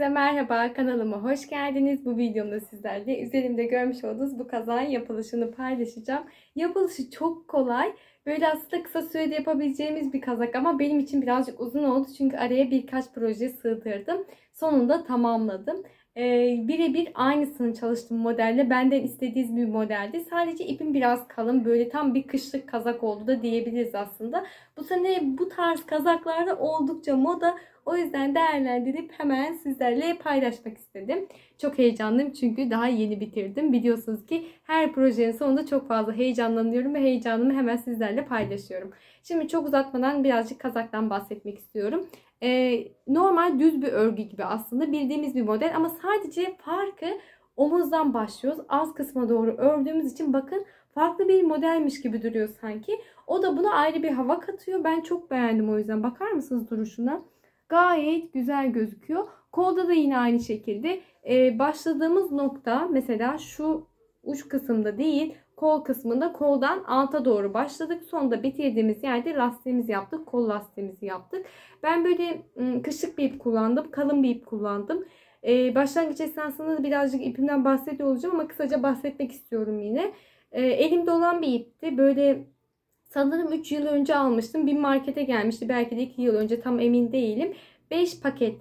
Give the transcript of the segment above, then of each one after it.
Herkese merhaba, kanalıma hoş geldiniz. Bu videomda sizlerle üzerimde görmüş olduğunuz bu kazağın yapılışını paylaşacağım. Yapılışı çok kolay. Böyle aslında kısa sürede yapabileceğimiz bir kazak ama benim için birazcık uzun oldu. Çünkü araya birkaç proje sığdırdım. Sonunda tamamladım. Birebir aynısını çalıştım modelle. Benden istediğiniz bir modeldi. Sadece ipim biraz kalın. Böyle tam bir kışlık kazak oldu da diyebiliriz aslında. Bu sene bu tarz kazaklarda oldukça moda. O yüzden değerlendirip hemen sizlerle paylaşmak istedim. Çok heyecanlıyım çünkü daha yeni bitirdim. Biliyorsunuz ki her projenin sonunda çok fazla heyecanlanıyorum ve heyecanımı hemen sizlerle paylaşıyorum. Şimdi çok uzatmadan birazcık kazaktan bahsetmek istiyorum. Normal düz bir örgü gibi aslında bildiğimiz bir model ama sadece farkı omuzdan başlıyoruz. Az kısma doğru ördüğümüz için bakın farklı bir modelmiş gibi duruyor sanki. O da buna ayrı bir hava katıyor. Ben çok beğendim o yüzden. Bakar mısınız duruşuna? Gayet güzel gözüküyor. Kolda da yine aynı şekilde. Başladığımız nokta mesela şu uç kısımda değil, kol kısmında koldan alta doğru başladık. Sonunda bitirdiğimiz yerde lastiğimizi yaptık. Kol lastiğimizi yaptık. Ben böyle kışlık bir ip kullandım. Kalın bir ip kullandım. Başlangıç esnasında da birazcık ipimden bahsediyor olacağım ama kısaca bahsetmek istiyorum yine. Elimde olan bir ipti. Böyle sanırım 3 yıl önce almıştım. Bir markete gelmişti. Belki de 2 yıl önce, tam emin değilim. 5 paket,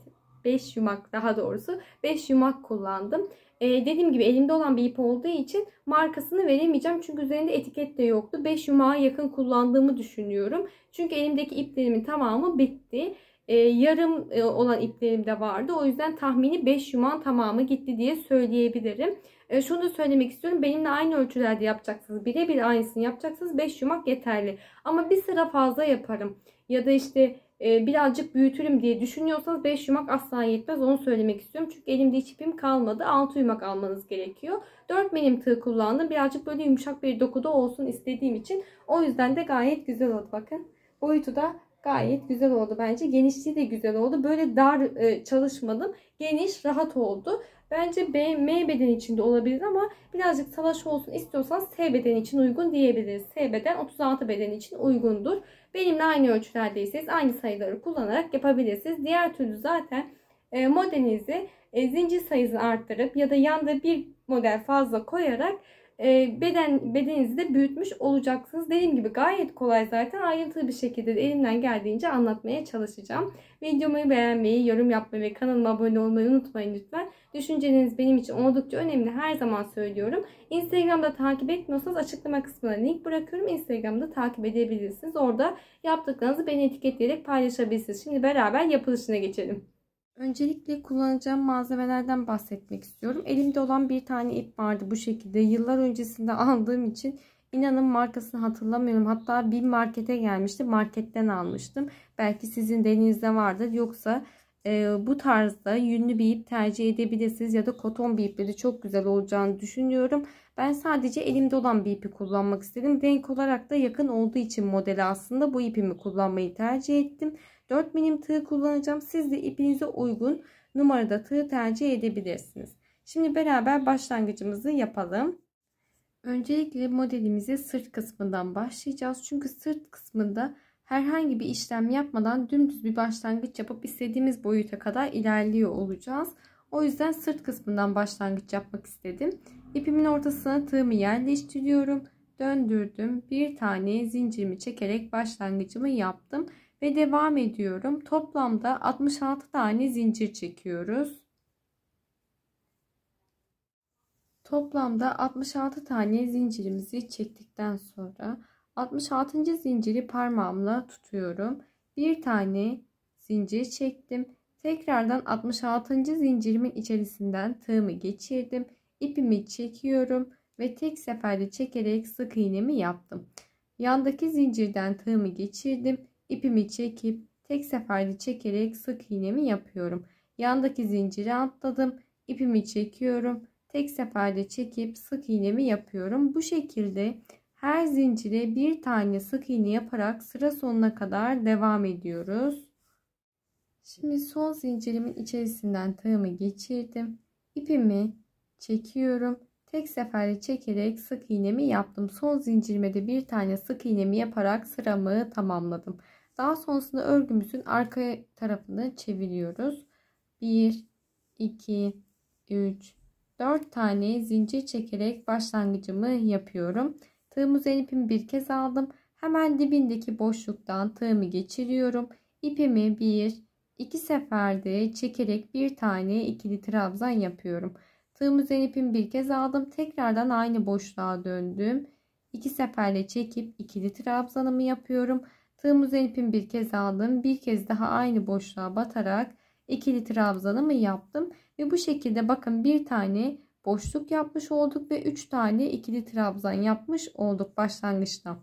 5 yumak daha doğrusu 5 yumak kullandım. Dediğim gibi elimde olan bir ip olduğu için markasını veremeyeceğim. Çünkü üzerinde etiket de yoktu. 5 yumağa yakın kullandığımı düşünüyorum. Çünkü elimdeki iplerimin tamamı bitti. Yarım olan iplerim de vardı. O yüzden tahmini 5 yumağın tamamı gitti diye söyleyebilirim. Şunu da söylemek istiyorum. Benimle aynı ölçülerde yapacaksınız. Birebir aynısını yapacaksınız. 5 yumak yeterli. Ama bir sıra fazla yaparım. Ya da işte birazcık büyütürüm diye düşünüyorsanız 5 yumak asla yetmez. Onu söylemek istiyorum. Çünkü elimde hiç ipim kalmadı. 6 yumak almanız gerekiyor. 4 milim tığ kullandım. Birazcık böyle yumuşak bir dokuda olsun istediğim için. O yüzden de gayet güzel oldu. Bakın. Boyutu da gayet güzel oldu bence. Genişliği de güzel oldu. Böyle dar çalışmadım. Geniş, rahat oldu. Bence M beden içinde olabilir ama birazcık salaş olsun istiyorsanız S beden için uygun diyebiliriz. S beden 36 beden için uygundur. Benimle aynı ölçülerdeyseniz aynı sayıları kullanarak yapabilirsiniz. Diğer türlü zaten modelinizi zincir sayısını arttırıp ya da yanda bir model fazla koyarak bedeninizi de büyütmüş olacaksınız. Dediğim gibi gayet kolay zaten. Ayrıntılı bir şekilde de elimden geldiğince anlatmaya çalışacağım. Videomu beğenmeyi, yorum yapmayı ve kanalıma abone olmayı unutmayın lütfen. Düşünceleriniz benim için oldukça önemli. Her zaman söylüyorum. Instagram'da takip etmiyorsanız açıklama kısmına link bırakıyorum. Instagram'da takip edebilirsiniz. Orada yaptıklarınızı beni etiketleyerek paylaşabilirsiniz. Şimdi beraber yapılışına geçelim. Öncelikle kullanacağım malzemelerden bahsetmek istiyorum. Elimde olan bir tane ip vardı bu şekilde. Yıllar öncesinde aldığım için inanın markasını hatırlamıyorum. Hatta bir markete gelmişti. Marketten almıştım. Belki sizin de elinizde vardır. Yoksa bu tarzda yünlü bir ip tercih edebilirsiniz. Ya da koton bir iple de çok güzel olacağını düşünüyorum. Ben sadece elimde olan bir ipi kullanmak istedim. Renk olarak da yakın olduğu için modeli aslında bu ipimi kullanmayı tercih ettim. 4 milim tığ kullanacağım. Siz de ipinize uygun numarada tığ tercih edebilirsiniz. Şimdi beraber başlangıcımızı yapalım. Öncelikle modelimize sırt kısmından başlayacağız. Çünkü sırt kısmında herhangi bir işlem yapmadan dümdüz bir başlangıç yapıp istediğimiz boyuta kadar ilerliyor olacağız. O yüzden sırt kısmından başlangıç yapmak istedim. İpimin ortasına tığımı yerleştiriyorum. Döndürdüm. Bir tane zincirimi çekerek başlangıcımı yaptım. Ve devam ediyorum. Toplamda 66 tane zincir çekiyoruz. Toplamda 66 tane zincirimizi çektikten sonra 66. zinciri parmağımla tutuyorum. Bir tane zincir çektim. Tekrardan 66. zincirimin içerisinden tığımı geçirdim. İpimi çekiyorum ve tek seferde çekerek sık iğnemi yaptım. Yandaki zincirden tığımı geçirdim. İpimi çekip tek seferde çekerek sık iğnemi yapıyorum. Yandaki zinciri atladım. İpimi çekiyorum. Tek seferde çekip sık iğnemi yapıyorum. Bu şekilde her zincire bir tane sık iğne yaparak sıra sonuna kadar devam ediyoruz. Şimdi son zincirimin içerisinden tığımı geçirdim. İpimi çekiyorum. Tek seferde çekerek sık iğnemi yaptım. Son zincirime de bir tane sık iğnemi yaparak sıramı tamamladım. Daha sonrasında örgümüzün arka tarafını çeviriyoruz. 1, 2, 3, 4 tane zincir çekerek başlangıcımı yapıyorum. Tığım üzerine ipimi bir kez aldım. Hemen dibindeki boşluktan tığımı geçiriyorum. İpimi 1-2 seferde çekerek bir tane ikili trabzan yapıyorum. Tığım üzerine ipimi bir kez aldım. Tekrardan aynı boşluğa döndüm. 2 seferle çekip ikili trabzanımı yapıyorum. Tığım üzerine ipimi bir kez aldım. Bir kez daha aynı boşluğa batarak ikili trabzanımı yaptım. Ve bu şekilde bakın bir tane boşluk yapmış olduk ve 3 tane ikili trabzan yapmış olduk başlangıçta.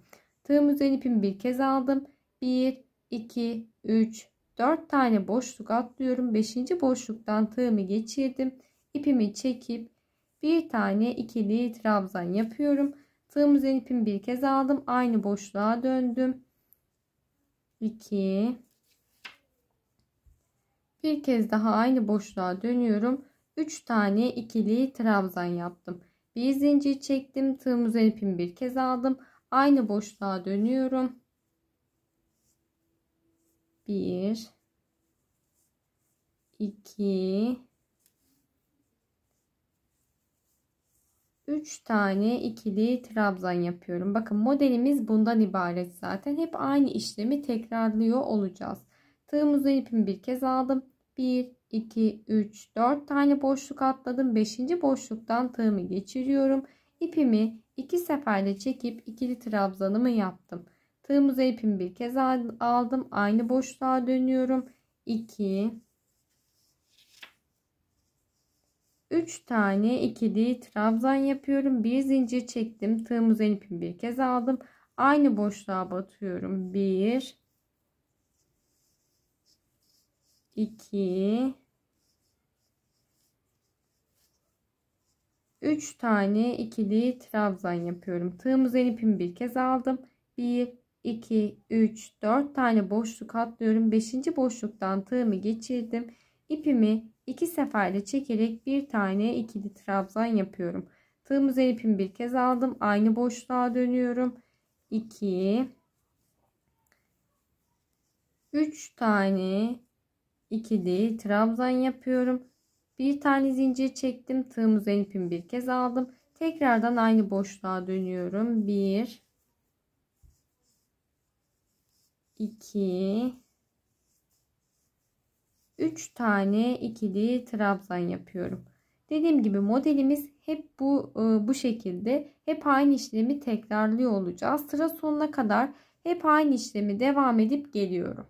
Tığım üzerine ipimi bir kez aldım. 1, 2, 3, 4 tane boşluk atlıyorum. 5. boşluktan tığımı geçirdim. İpimi çekip bir tane ikili trabzan yapıyorum. Tığım üzerine ipimi bir kez aldım. Aynı boşluğa döndüm. 2, bir kez daha aynı boşluğa dönüyorum. 3 tane ikili trabzan yaptım. Bir zincir çektim. Tığım üzerine ipimi bir kez aldım. Aynı boşluğa dönüyorum. 1, 2, 3 tane ikili trabzan yapıyorum. Bakın modelimiz bundan ibaret zaten. Hep aynı işlemi tekrarlıyor olacağız. Tığım üzerine ipimi bir kez aldım. 1, 2, 3, 4 tane boşluk atladım. 5. boşluktan tığımı geçiriyorum. İpimi 2 seferde çekip ikili trabzanımı yaptım. Tığım üzerine ipimi bir kez aldım. Aynı boşluğa dönüyorum. 2, 3 tane ikili trabzan yapıyorum. Bir zincir çektim. Tığım üzerine ipimi bir kez aldım. Aynı boşluğa batıyorum. 1, 2, 3 tane ikili trabzan yapıyorum. Tığım üzerine ipimi bir kez aldım. 1, 2, 3, 4 tane boşluk atlıyorum. 5. boşluktan tığımı geçirdim. İpimi 2 seferde çekerek bir tane ikili trabzan yapıyorum. Tığım üzerine ipimi bir kez aldım. Aynı boşluğa dönüyorum. 2, 3 tane ikili trabzan yapıyorum. Bir tane zincir çektim. Tığım üzerine ipimi bir kez aldım. Tekrardan aynı boşluğa dönüyorum. 1, 2, 3 tane ikili trabzan yapıyorum. Dediğim gibi modelimiz hep bu şekilde. Hep aynı işlemi tekrarlıyor olacağız. Sıra sonuna kadar hep aynı işlemi devam edip geliyorum.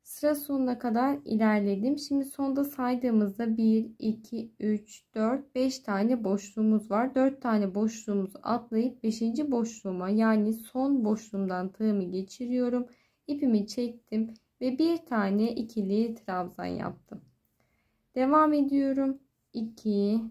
Sıra sonuna kadar ilerledim. Şimdi sonda saydığımızda 1, 2, 3, 4, 5 tane boşluğumuz var. 4 tane boşluğumuzu atlayıp 5. boşluğuma yani son boşluğumdan tığımı geçiriyorum. İpimi çektim ve bir tane ikili trabzan yaptım. Devam ediyorum. 2,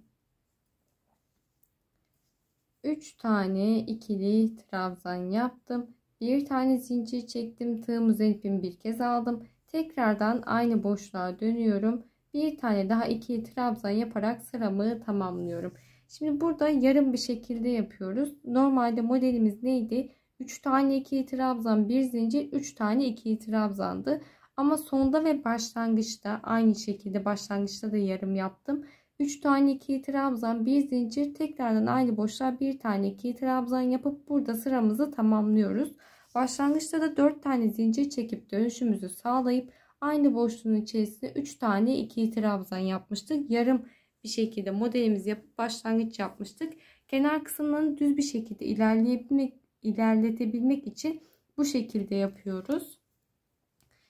3 tane ikili trabzan yaptım. Bir tane zincir çektim. Tığım üzerine ipimi bir kez aldım. Tekrardan aynı boşluğa dönüyorum. Bir tane daha ikili trabzan yaparak sıramı tamamlıyorum. Şimdi burada yarım bir şekilde yapıyoruz. Normalde modelimiz neydi? 3 tane ikili trabzan, bir zincir, 3 tane ikili trabzandı. Ama sonda ve başlangıçta aynı şekilde başlangıçta da yarım yaptım. 3 tane ikili trabzan, bir zincir, tekrardan aynı boşluğa bir tane ikili trabzan yapıp burada sıramızı tamamlıyoruz. Başlangıçta da 4 tane zincir çekip dönüşümüzü sağlayıp aynı boşluğun içerisine 3 tane ikili trabzan yapmıştık. Yarım bir şekilde modelimizi yapıp başlangıç yapmıştık. Kenar kısımlarını düz bir şekilde ilerletebilmek için bu şekilde yapıyoruz.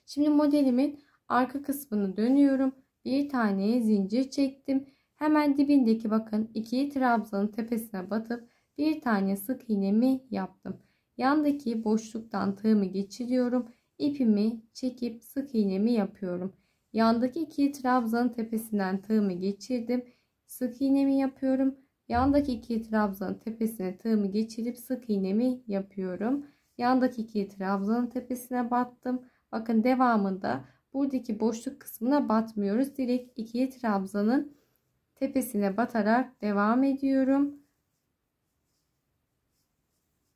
Şimdi modelimin arka kısmını dönüyorum. Bir tane zincir çektim. Hemen dibindeki bakın ikili trabzanın tepesine batıp bir tane sık iğnemi yaptım. Yandaki boşluktan tığımı geçiriyorum. İpimi çekip sık iğnemi yapıyorum. Yandaki ikili trabzanın tepesinden tığımı geçirdim. Sık iğnemi yapıyorum. Yandaki ikili trabzanın tepesine tığımı geçirip sık iğnemi yapıyorum. Yandaki ikili trabzanın tepesine battım. Bakın devamında buradaki boşluk kısmına batmıyoruz. Direkt ikili trabzanın tepesine batarak devam ediyorum.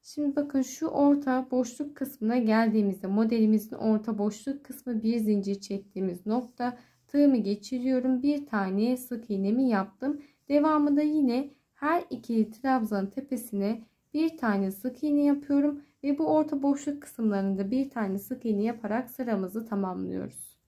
Şimdi bakın şu orta boşluk kısmına geldiğimizde modelimizin orta boşluk kısmı bir zincir çektiğimiz nokta. Tığımı geçiriyorum. Bir tane sık iğnemi yaptım. Devamında yine her ikili trabzanın tepesine bir tane sık iğne yapıyorum ve bu orta boşluk kısımlarında bir tane sık iğne yaparak sıramızı tamamlıyoruz.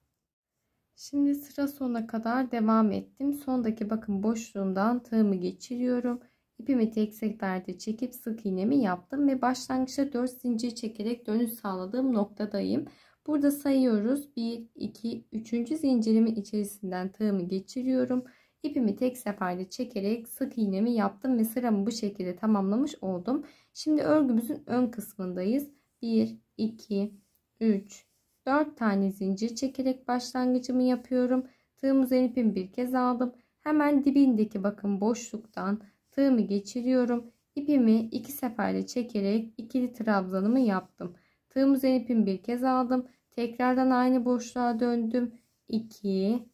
Şimdi sıra sonuna kadar devam ettim. Sondaki bakın boşluğundan tığımı geçiriyorum. İpimi tek seferde çekip sık iğnemi yaptım ve başlangıçta 4 zincir çekerek dönüş sağladığım noktadayım. Burada sayıyoruz. 1, 2, 3. zincirimin içerisinden tığımı geçiriyorum. İpimi tek seferde çekerek sık iğnemi yaptım ve sıramı bu şekilde tamamlamış oldum. Şimdi örgümüzün ön kısmındayız. 1, 2, 3, 4 tane zincir çekerek başlangıcımı yapıyorum. Tığım üzerine ipimi bir kez aldım. Hemen dibindeki bakın boşluktan tığımı geçiriyorum. İpimi 2 seferde çekerek ikili trabzanımı yaptım. Tığım üzerine ipimi bir kez aldım. Tekrardan aynı boşluğa döndüm. 2,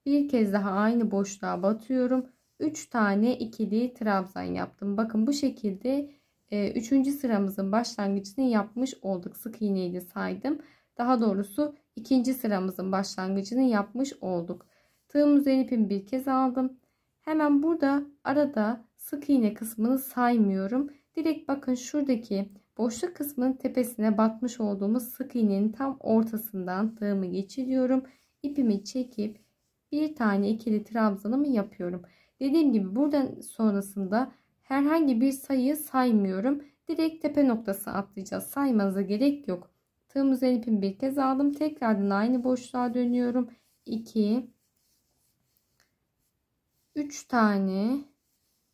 bir kez daha aynı boşluğa batıyorum. 3 tane ikili trabzan yaptım. Bakın bu şekilde 3. sıramızın başlangıcını yapmış olduk. Sık iğneyle saydım. Daha doğrusu 2. sıramızın başlangıcını yapmış olduk. Tığım üzerine ipimi bir kez aldım. Hemen burada arada sık iğne kısmını saymıyorum. Direkt bakın şuradaki boşluk kısmının tepesine batmış olduğumuz sık iğnenin tam ortasından tığımı geçiriyorum. İpimi çekip bir tane ikili trabzanımı yapıyorum. Dediğim gibi buradan sonrasında herhangi bir sayı saymıyorum. Direkt tepe noktası atlayacağız. Saymanıza gerek yok. Tığım üzerine ipimi bir kez aldım. Tekrardan aynı boşluğa dönüyorum. 2, 3 tane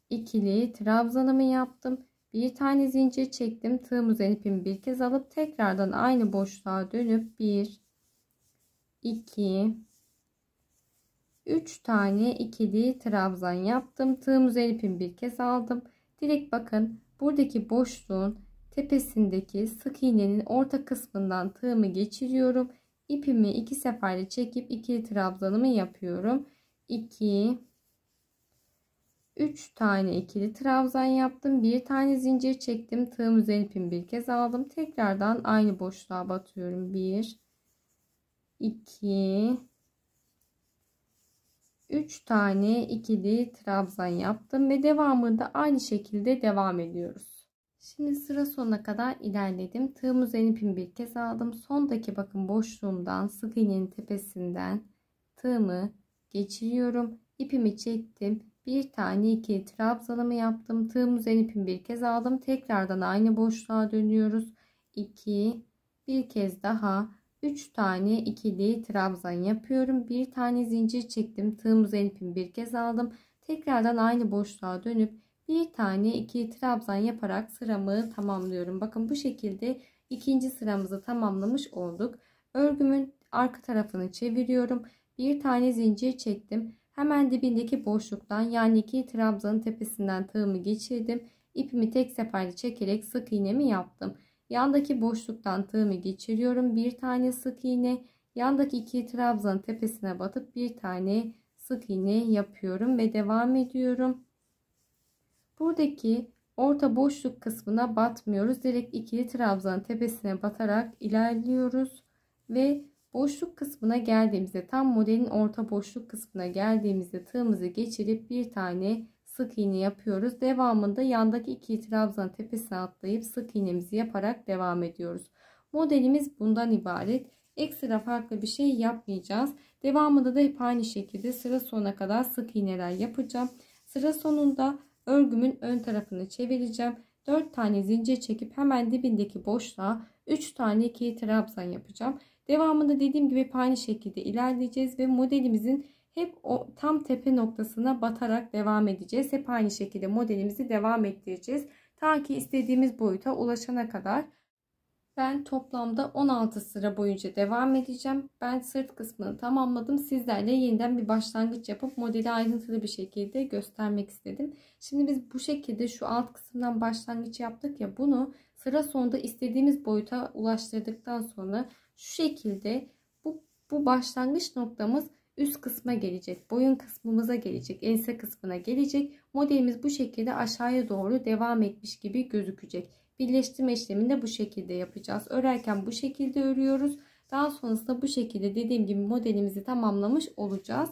ikili trabzanımı yaptım. Bir tane zincir çektim. Tığım üzerine ipimi bir kez alıp tekrardan aynı boşluğa dönüp 1, 2, 3 tane ikili trabzan yaptım. Tığım üzerine ipimi bir kez aldım. Direkt bakın buradaki boşluğun tepesindeki sık iğnenin orta kısmından tığımı geçiriyorum. İpimi 2 seferde çekip ikili trabzanımı yapıyorum. 2, 3 tane ikili trabzan yaptım. Bir tane zincir çektim. Tığım üzerine ipimi bir kez aldım. Tekrardan aynı boşluğa batıyorum. 1, 2, 3 tane ikili trabzan yaptım ve devamında aynı şekilde devam ediyoruz. Şimdi sıra sonuna kadar ilerledim. Tığım üzerine ipimi bir kez aldım. Sondaki bakın boşluğumdan sık iğnenin tepesinden tığımı geçiriyorum. İpimi çektim. Bir tane ikili trabzanımı yaptım. Tığım üzerine ipimi bir kez aldım. Tekrardan aynı boşluğa dönüyoruz. 2, bir kez daha 3 tane ikili trabzan yapıyorum. Bir tane zincir çektim. Tığım üzerine ipimi bir kez aldım. Tekrardan aynı boşluğa dönüp bir tane ikili trabzan yaparak sıramı tamamlıyorum. Bakın bu şekilde ikinci sıramızı tamamlamış olduk. Örgümün arka tarafını çeviriyorum. Bir tane zincir çektim. Hemen dibindeki boşluktan yani ikili trabzanın tepesinden tığımı geçirdim. İpimi tek seferde çekerek sık iğnemi yaptım. Yandaki boşluktan tığımı geçiriyorum. Bir tane sık iğne. Yandaki ikili trabzanın tepesine batıp bir tane sık iğne yapıyorum ve devam ediyorum. Buradaki orta boşluk kısmına batmıyoruz. Direkt ikili trabzanın tepesine batarak ilerliyoruz ve boşluk kısmına geldiğimizde tam modelin orta boşluk kısmına geldiğimizde tığımızı geçirip bir tane sık iğne yapıyoruz. Devamında yandaki ikili trabzanın tepesine atlayıp sık iğnemizi yaparak devam ediyoruz. Modelimiz bundan ibaret. Ekstra farklı bir şey yapmayacağız. Devamında da hep aynı şekilde sıra sonuna kadar sık iğneler yapacağım. Sıra sonunda örgümün ön tarafını çevireceğim. 4 tane zincir çekip hemen dibindeki boşluğa 3 tane ikili trabzan yapacağım. Devamında dediğim gibi aynı şekilde ilerleyeceğiz ve modelimizin hep o tam tepe noktasına batarak devam edeceğiz. Hep aynı şekilde modelimizi devam ettireceğiz. Ta ki istediğimiz boyuta ulaşana kadar. Ben toplamda 16 sıra boyunca devam edeceğim. Ben sırt kısmını tamamladım. Sizlerle yeniden bir başlangıç yapıp modeli ayrıntılı bir şekilde göstermek istedim. Şimdi biz bu şekilde şu alt kısımdan başlangıç yaptık ya, bunu sıra sonunda istediğimiz boyuta ulaştırdıktan sonra şu şekilde bu başlangıç noktamız üst kısma gelecek. Boyun kısmımıza gelecek. Ense kısmına gelecek. Modelimiz bu şekilde aşağıya doğru devam etmiş gibi gözükecek. Birleştirme işlemini de bu şekilde yapacağız. Örerken bu şekilde örüyoruz. Daha sonrasında bu şekilde dediğim gibi modelimizi tamamlamış olacağız.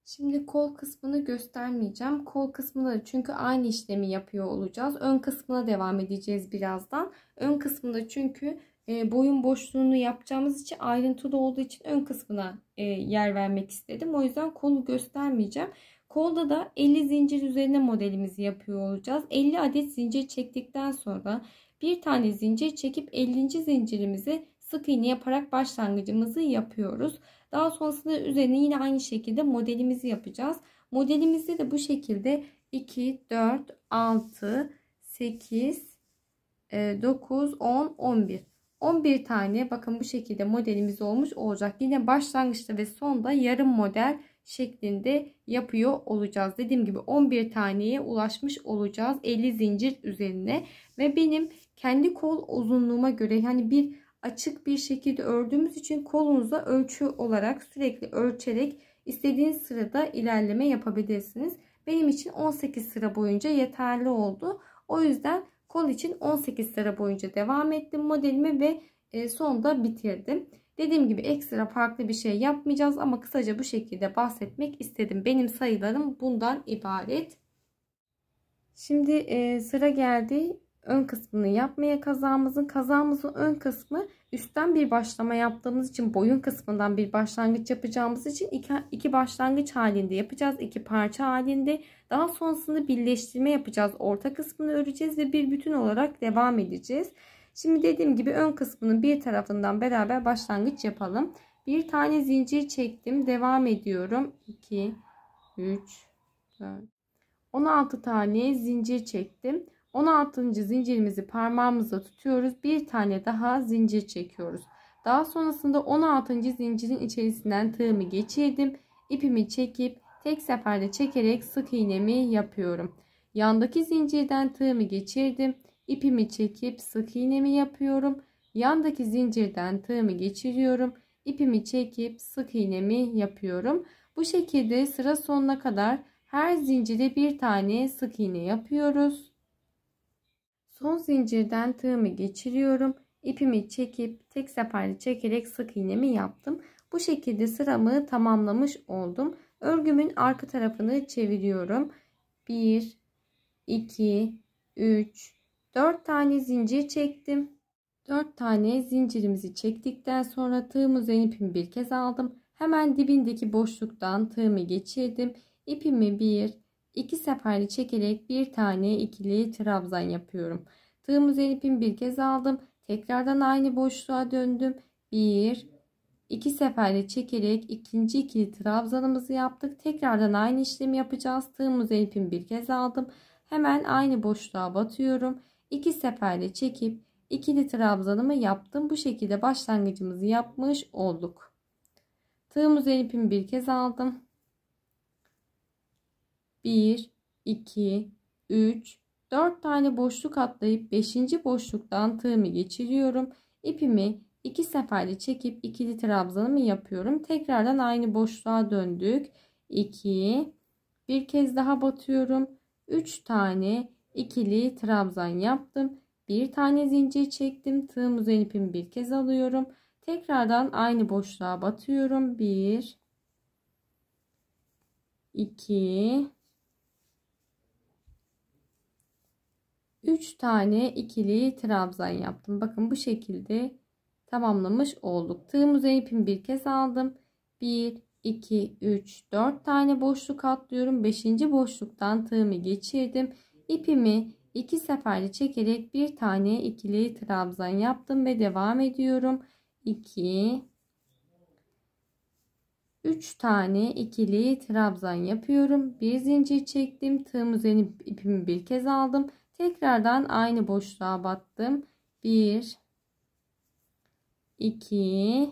Şimdi kol kısmını göstermeyeceğim. Kol kısmında da çünkü aynı işlemi yapıyor olacağız. Ön kısmına devam edeceğiz birazdan. Ön kısmında çünkü boyun boşluğunu yapacağımız için ayrıntılı olduğu için ön kısmına yer vermek istedim. O yüzden kolu göstermeyeceğim. Kolda da 50 zincir üzerine modelimizi yapıyor olacağız. 50 adet zincir çektikten sonra bir tane zincir çekip 50. zincirimizi sık iğne yaparak başlangıcımızı yapıyoruz. Daha sonrasında üzerine yine aynı şekilde modelimizi yapacağız. Modelimizde de bu şekilde 2, 4, 6, 8, 9, 10, 11. 11 tane bakın bu şekilde modelimiz olmuş olacak. Yine başlangıçta ve sonda yarım model şeklinde yapıyor olacağız. Dediğim gibi 11 taneye ulaşmış olacağız 50 zincir üzerine ve benim kendi kol uzunluğuma göre yani bir açık bir şekilde ördüğümüz için kolunuza ölçü olarak sürekli ölçerek istediğiniz sırada ilerleme yapabilirsiniz. Benim için 18 sıra boyunca yeterli oldu. O yüzden kol için 18 sıra boyunca devam ettim modelimi ve sonunda bitirdim. Dediğim gibi ekstra farklı bir şey yapmayacağız ama kısaca bu şekilde bahsetmek istedim. Benim sayılarım bundan ibaret. Şimdi sıra geldi ön kısmını yapmaya kazağımızın ön kısmı üstten bir başlama yaptığımız için boyun kısmından bir başlangıç yapacağımız için iki başlangıç halinde yapacağız. İki parça halinde. Daha sonrasında birleştirme yapacağız. Orta kısmını öreceğiz ve bir bütün olarak devam edeceğiz. Şimdi dediğim gibi ön kısmının bir tarafından beraber başlangıç yapalım. Bir tane zincir çektim. Devam ediyorum. 2, 3, 4, 16 tane zincir çektim. 16. zincirimizi parmağımızla tutuyoruz. Bir tane daha zincir çekiyoruz. Daha sonrasında 16. zincirin içerisinden tığımı geçirdim. İpimi çekip tek seferde çekerek sık iğnemi yapıyorum. Yandaki zincirden tığımı geçirdim. İpimi çekip sık iğnemi yapıyorum. Yandaki zincirden tığımı geçiriyorum. İpimi çekip sık iğnemi yapıyorum. Bu şekilde sıra sonuna kadar her zincire bir tane sık iğne yapıyoruz. Son zincirden tığımı geçiriyorum. İpimi çekip tek seferde çekerek sık iğnemi yaptım. Bu şekilde sıramı tamamlamış oldum. Örgümün arka tarafını çeviriyorum. 1, 2, 3, 4 tane zincir çektim. 4 tane zincirimizi çektikten sonra tığım üzerine ipimi bir kez aldım. Hemen dibindeki boşluktan tığımı geçirdim. İpimi 1, 2 seferde çekerek bir tane ikili trabzan yapıyorum. Tığım üzerine ipimi bir kez aldım. Tekrardan aynı boşluğa döndüm. 1, 2 seferde çekerek ikinci ikili trabzanımızı yaptık. Tekrardan aynı işlemi yapacağız. Tığım üzerine ipimi bir kez aldım. Hemen aynı boşluğa batıyorum. 2 seferde çekip ikili trabzanımı yaptım. Bu şekilde başlangıcımızı yapmış olduk. Tığım üzerine ipimi bir kez aldım. 1, 2, 3, 4 tane boşluk atlayıp 5. boşluktan tığımı geçiriyorum. İpimi 2 seferde çekip ikili trabzanımı yapıyorum. Tekrardan aynı boşluğa döndük. 2, bir kez daha batıyorum. 3 tane ikili trabzan yaptım. Bir tane zincir çektim. Tığım üzerine ipimi bir kez alıyorum. Tekrardan aynı boşluğa batıyorum. 1, 2, 3 tane ikili trabzan yaptım. Bakın bu şekilde tamamlamış olduk. Tığım üzerine ipimi bir kez aldım. 1, 2, 3, 4 tane boşluk atlıyorum. 5. boşluktan tığımı geçirdim. İpimi 2 seferde çekerek bir tane ikili trabzan yaptım ve devam ediyorum. 2, 3 tane ikili trabzan yapıyorum. Bir zincir çektim. Tığım üzerine ipimi bir kez aldım. Tekrardan aynı boşluğa battım. 1, 2,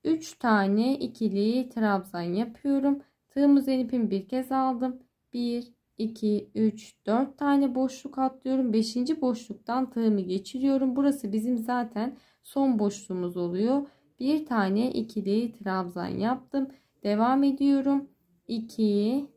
3 tane ikili trabzan yapıyorum. Tığım üzerine ipimi bir kez aldım. 1, 2, 3, 4 tane boşluk atlıyorum. 5. boşluktan tığımı geçiriyorum. Burası bizim zaten son boşluğumuz oluyor. Bir tane ikili trabzan yaptım. Devam ediyorum. 2,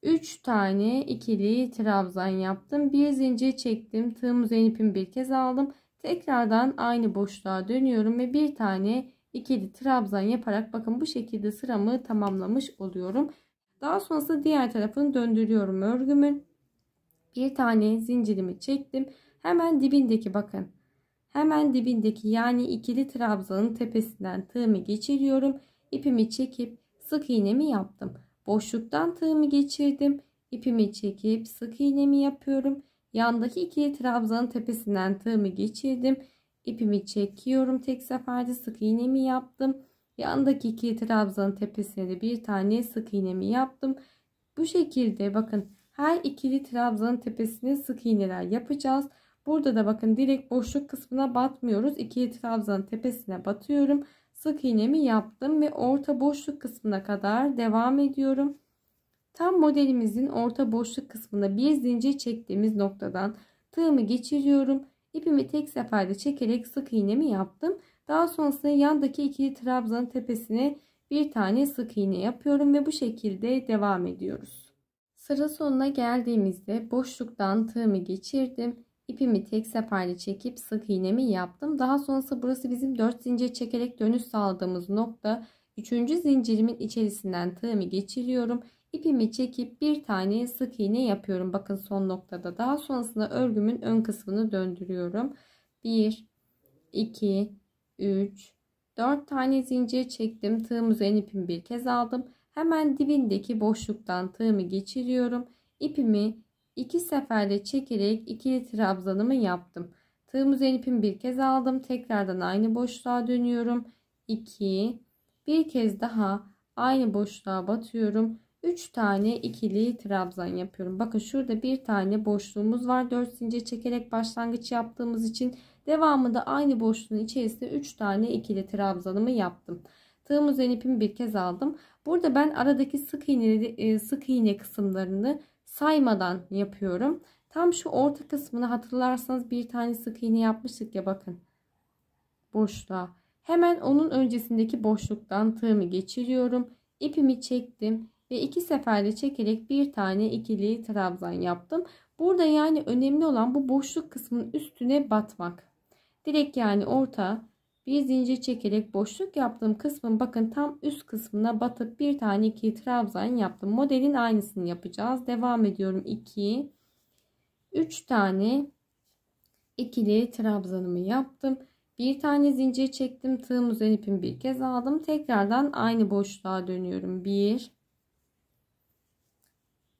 3 tane ikili trabzan yaptım. Bir zincir çektim. Tığım üzerine ipimi bir kez aldım. Tekrardan aynı boşluğa dönüyorum ve bir tane ikili trabzan yaparak bakın bu şekilde sıramı tamamlamış oluyorum. Daha sonrasında diğer tarafını döndürüyorum örgümün. Bir tane zincirimi çektim. Hemen dibindeki bakın. Hemen dibindeki yani ikili trabzanın tepesinden tığımı geçiriyorum. İpimi çekip sık iğnemi yaptım. Boşluktan tığımı geçirdim. İpimi çekip sık iğnemi yapıyorum. Yandaki ikili trabzanın tepesinden tığımı geçirdim. İpimi çekiyorum. Tek seferde sık iğnemi yaptım. Yandaki ikili trabzanın tepesine de bir tane sık iğnemi yaptım. Bu şekilde bakın her ikili trabzanın tepesine sık iğneler yapacağız. Burada da bakın direkt boşluk kısmına batmıyoruz. İkili trabzanın tepesine batıyorum. Sık iğnemi yaptım ve orta boşluk kısmına kadar devam ediyorum. Tam modelimizin orta boşluk kısmında bir zincir çektiğimiz noktadan tığımı geçiriyorum. İpimi tek seferde çekerek sık iğnemi yaptım. Daha sonrasında yandaki ikili trabzanın tepesine bir tane sık iğne yapıyorum ve bu şekilde devam ediyoruz. Sıra sonuna geldiğimizde boşluktan tığımı geçirdim. İpimi tek seferde çekip sık iğnemi yaptım. Daha sonrasında burası bizim 4 zincir çekerek dönüş sağladığımız nokta. 3. zincirimin içerisinden tığımı geçiriyorum. İpimi çekip bir tane sık iğne yapıyorum. Bakın son noktada. Daha sonrasında örgümün ön kısmını döndürüyorum. 1, 2, 3, 4 tane zincir çektim. Tığım üzerine ipimi bir kez aldım. Hemen dibindeki boşluktan tığımı geçiriyorum. İpimi 2 seferde çekerek ikili trabzanımı yaptım. Tığım üzerine ipimi bir kez aldım. Tekrardan aynı boşluğa dönüyorum. 2, bir kez daha aynı boşluğa batıyorum. 3 tane ikili trabzan yapıyorum. Bakın şurada bir tane boşluğumuz var. 4 zincir çekerek başlangıç yaptığımız için devamında aynı boşluğun içerisinde 3 tane ikili trabzanımı yaptım. Tığım üzerine ipimi bir kez aldım. Burada ben aradaki sık iğne kısımlarını saymadan yapıyorum. Tam şu orta kısmını hatırlarsanız bir tane sık iğne yapmıştık ya bakın. Boşluğa. Hemen onun öncesindeki boşluktan tığımı geçiriyorum. İpimi çektim ve 2 seferde çekerek bir tane ikili trabzan yaptım. Burada yani önemli olan bu boşluk kısmının üstüne batmak. Direkt yani orta bir zincir çekerek boşluk yaptığım kısmın bakın tam üst kısmına batıp bir tane ikili trabzan yaptım. Modelin aynısını yapacağız. Devam ediyorum. 2, 3 tane ikili trabzanımı yaptım. Bir tane zincir çektim. Tığım üzerine ipimi bir kez aldım. Tekrardan aynı boşluğa dönüyorum. 1,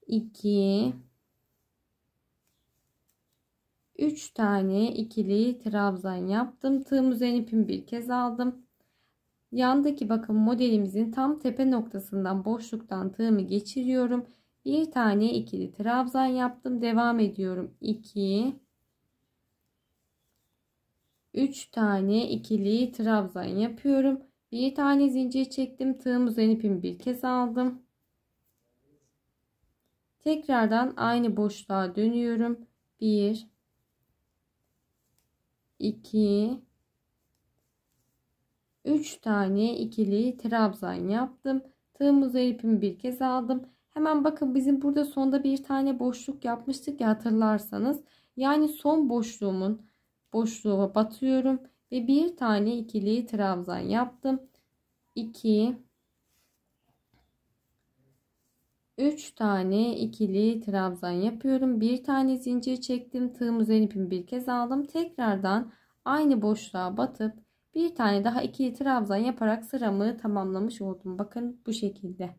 2, 3 tane ikili trabzan yaptım. Tığım üzerine ipimi bir kez aldım. Yandaki bakın modelimizin tam tepe noktasından boşluktan tığımı geçiriyorum. Bir tane ikili trabzan yaptım. Devam ediyorum. 2, 3 tane ikili trabzan yapıyorum. Bir tane zincir çektim. Tığım üzerine ipimi bir kez aldım. Tekrardan aynı boşluğa dönüyorum. 1, 2, 3 tane ikili trabzan yaptım. Tığım üzerine ipimi bir kez aldım. Hemen bakın bizim burada sonda bir tane boşluk yapmıştık ya hatırlarsanız. Yani son boşluğa batıyorum ve bir tane ikili trabzan yaptım. 2, 3 tane ikili trabzan yapıyorum. Bir tane zincir çektim. Tığım üzerine ipimi bir kez aldım. Tekrardan aynı boşluğa batıp bir tane daha ikili trabzan yaparak sıramı tamamlamış oldum. Bakın bu şekilde.